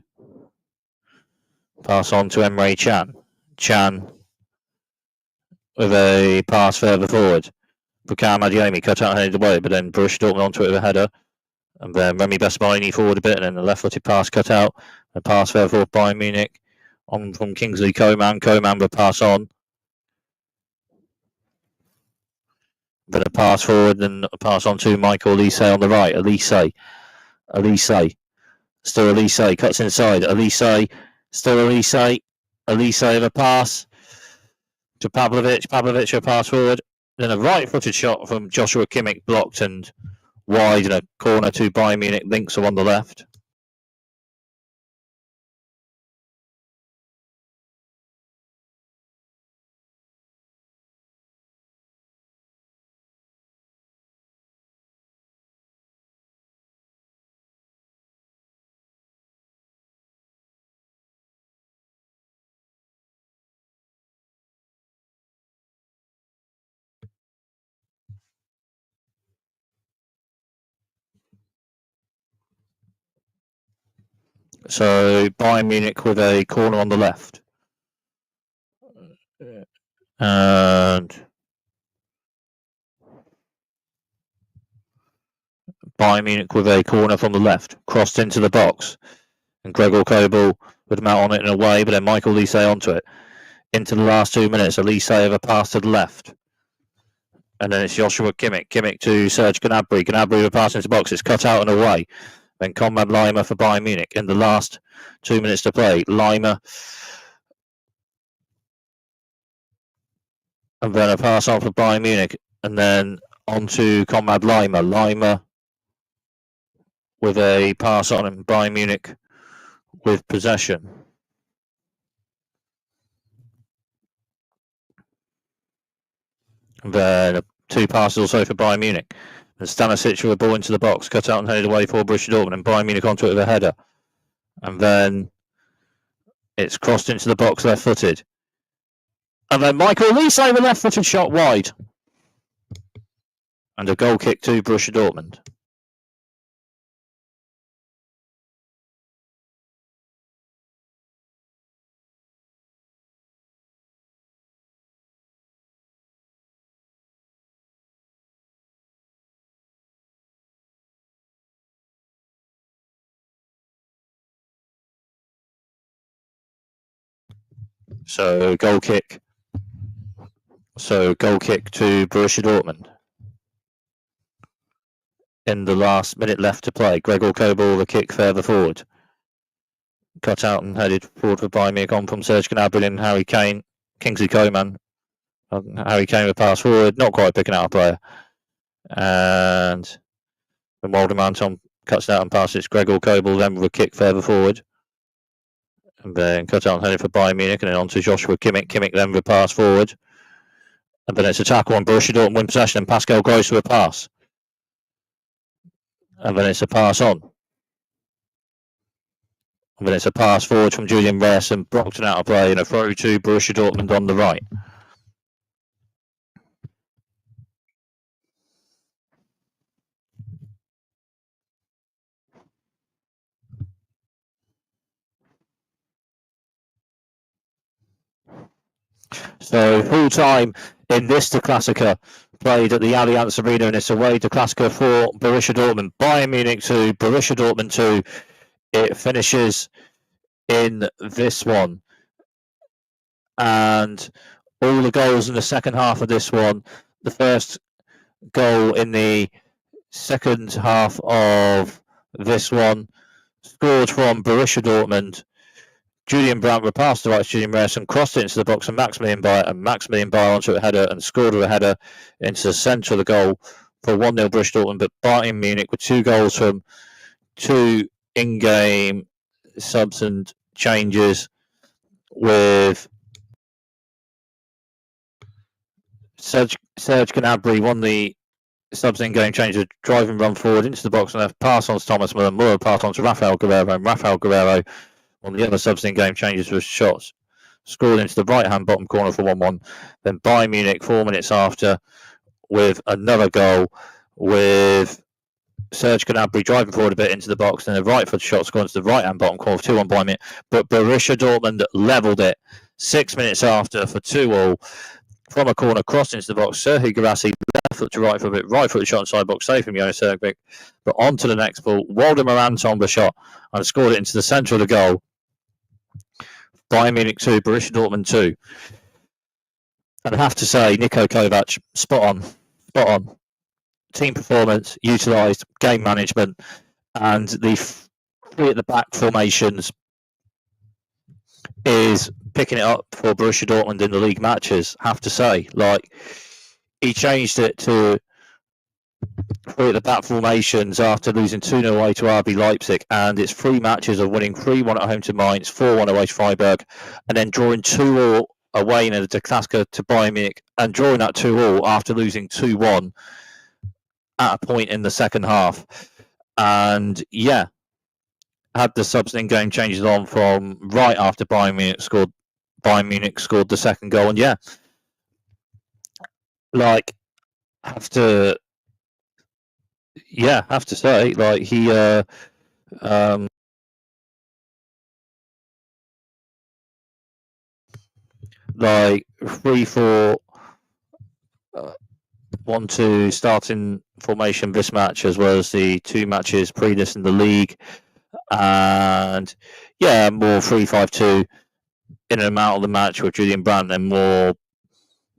Pass on to Emre Can. Can with a pass further forward. Bukhari Adeyemi cut out and headed away, but then Borussia Dortmund onto it with a header. And then Remy Besmaini forward a bit, and then the left-footed pass cut out. A pass further forward by Munich. On from Kingsley Coman. Coman will pass on. Then a pass forward, and a pass on to Michael Elise on the right. Elise. Still Elise. Cuts inside. Elise. Still Elise. Elise with a pass to Pavlovic. Pavlovic a pass forward. Then a right-footed shot from Joshua Kimmich, blocked and wide in a corner to Bayern Munich. Links are on the left. So Bayern Munich with a corner on the left. And Bayern Munich with a corner from the left. Crossed into the box. And Gregor Kobel with Mount on it in a way, but then Michael Elise onto it. Into the last 2 minutes. Elise with a pass to the left. And then it's Joshua Kimmich. Kimmich to Serge Gnabry. Gnabry with a pass into the box. It's cut out and away. Then Konrad Laimer for Bayern Munich in the last 2 minutes to play. Laimer. And then a pass on for Bayern Munich. And then on to Konrad Laimer. Laimer with a pass on him. Bayern Munich with possession. And then 2 passes also for Bayern Munich. And Stanisic with a ball into the box, cut out and headed away for Borussia Dortmund, and Bayern Munich onto it with a header. And then it's crossed into the box left-footed. And then Michael Elise with a left-footed shot wide. And a goal kick to Borussia Dortmund. So goal kick to Borussia Dortmund. In the last minute left to play, Gregor Kobel with a kick further forward. Cut out and headed forward for Bayern Munich on from Serge Gnabry and Harry Kane. Kingsley Coman. Harry Kane with a pass forward, not quite picking out a player. And when Waldemar cuts out and passes, Gregor Kobel then with a kick further forward. And then cut out and headed for Bayern Munich, and then on to Joshua Kimmich. Kimmich then with a pass forward. And then it's a tackle on Borussia Dortmund, win possession, and Pascal Gross with a pass. And then it's a pass on. And then it's a pass forward from Julian Reis and blocked out of play, and a throw to Borussia Dortmund on the right. So full time in this De Klassiker, played at the Allianz Arena, and it's away De Klassiker for Borussia Dortmund. Bayern Munich 2, Borussia Dortmund 2. It finishes in this one. And all the goals in the second half of this one. The first goal in the second half of this one, scored from Borussia Dortmund. Julian Brandt repassed the right to Julian Reis and crossed it into the box, and Maximilian Bayer onto a header and scored with a header into the centre of the goal for 1-0 Borussia Dortmund. But Bayern Munich with 2 goals from 2 in-game subs and changes with Serge Gnabry won the subs in game changer, driving run forward into the box and left, pass on to Thomas Müller, Müller pass on to Rafael Guerrero, and Rafael Guerrero on the other subs in game changes with shots scored into the right hand bottom corner for 1-1. Then Bayern Munich 4 minutes after with another goal, with Serge Gnabry driving forward a bit into the box and a right foot shot scored into the right hand bottom corner for 2-1 Bayern Munich. But Borussia Dortmund levelled it 6 minutes after for 2-2 from a corner, crossed into the box. Serhii Guirassy left foot to right foot, right foot shot inside box, safe from Jonas Ergbeck. But on to the next ball, Waldemar Anton the shot and scored it into the centre of the goal. Bayern Munich 2, Borussia Dortmund 2. And I have to say, Niko Kovac, spot on. Team performance, utilised, game management, and the three at the back formations is picking it up for Borussia Dortmund in the league matches. Have to say, like, he changed it to three at the back formations after losing 2-0 away to RB Leipzig, and it's 3 matches of winning 3-1 at home to Mainz, 4-1 away to Freiburg, and then drawing 2-2 away in the Klassiker to Bayern Munich, and drawing that 2-2 after losing 2-1 at a point in the second half. And yeah, had the subs in game changes on from right after Bayern Munich scored the second goal. And yeah, like, have to say, like, he like 3-4 1-2 starting formation this match, as well as the 2 matches pre this in the league, and yeah, more 3-5-2 in and out of the match with Julian Brandt, and more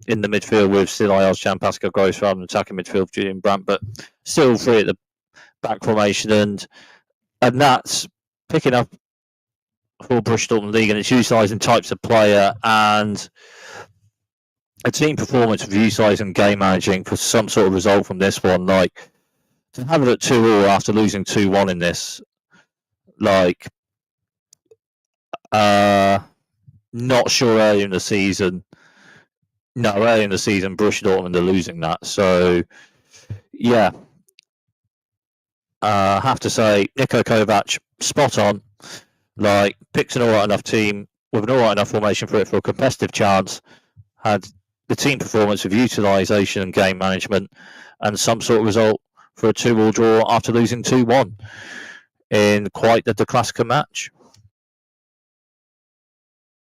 in the midfield with Silaj Ozcan, Pascal Gross rather than attacking midfield with Julian Brandt, but still 3 at the back formation, and that's picking up for Borussia Dortmund League, and it's utilising types of player and a team performance of utilising game managing for some sort of result from this one. Like, to have it at 2-2 after losing 2-1 in this, like, not sure earlier in the season. No, early in the season, Borussia Dortmund are losing that. So, yeah, have to say, Niko Kovac, spot on. Like, picked an alright enough team with an alright enough formation for a competitive chance. Had the team performance of utilisation and game management, and some sort of result for a 2-2 draw after losing 2-1 in quite the Klassiker match.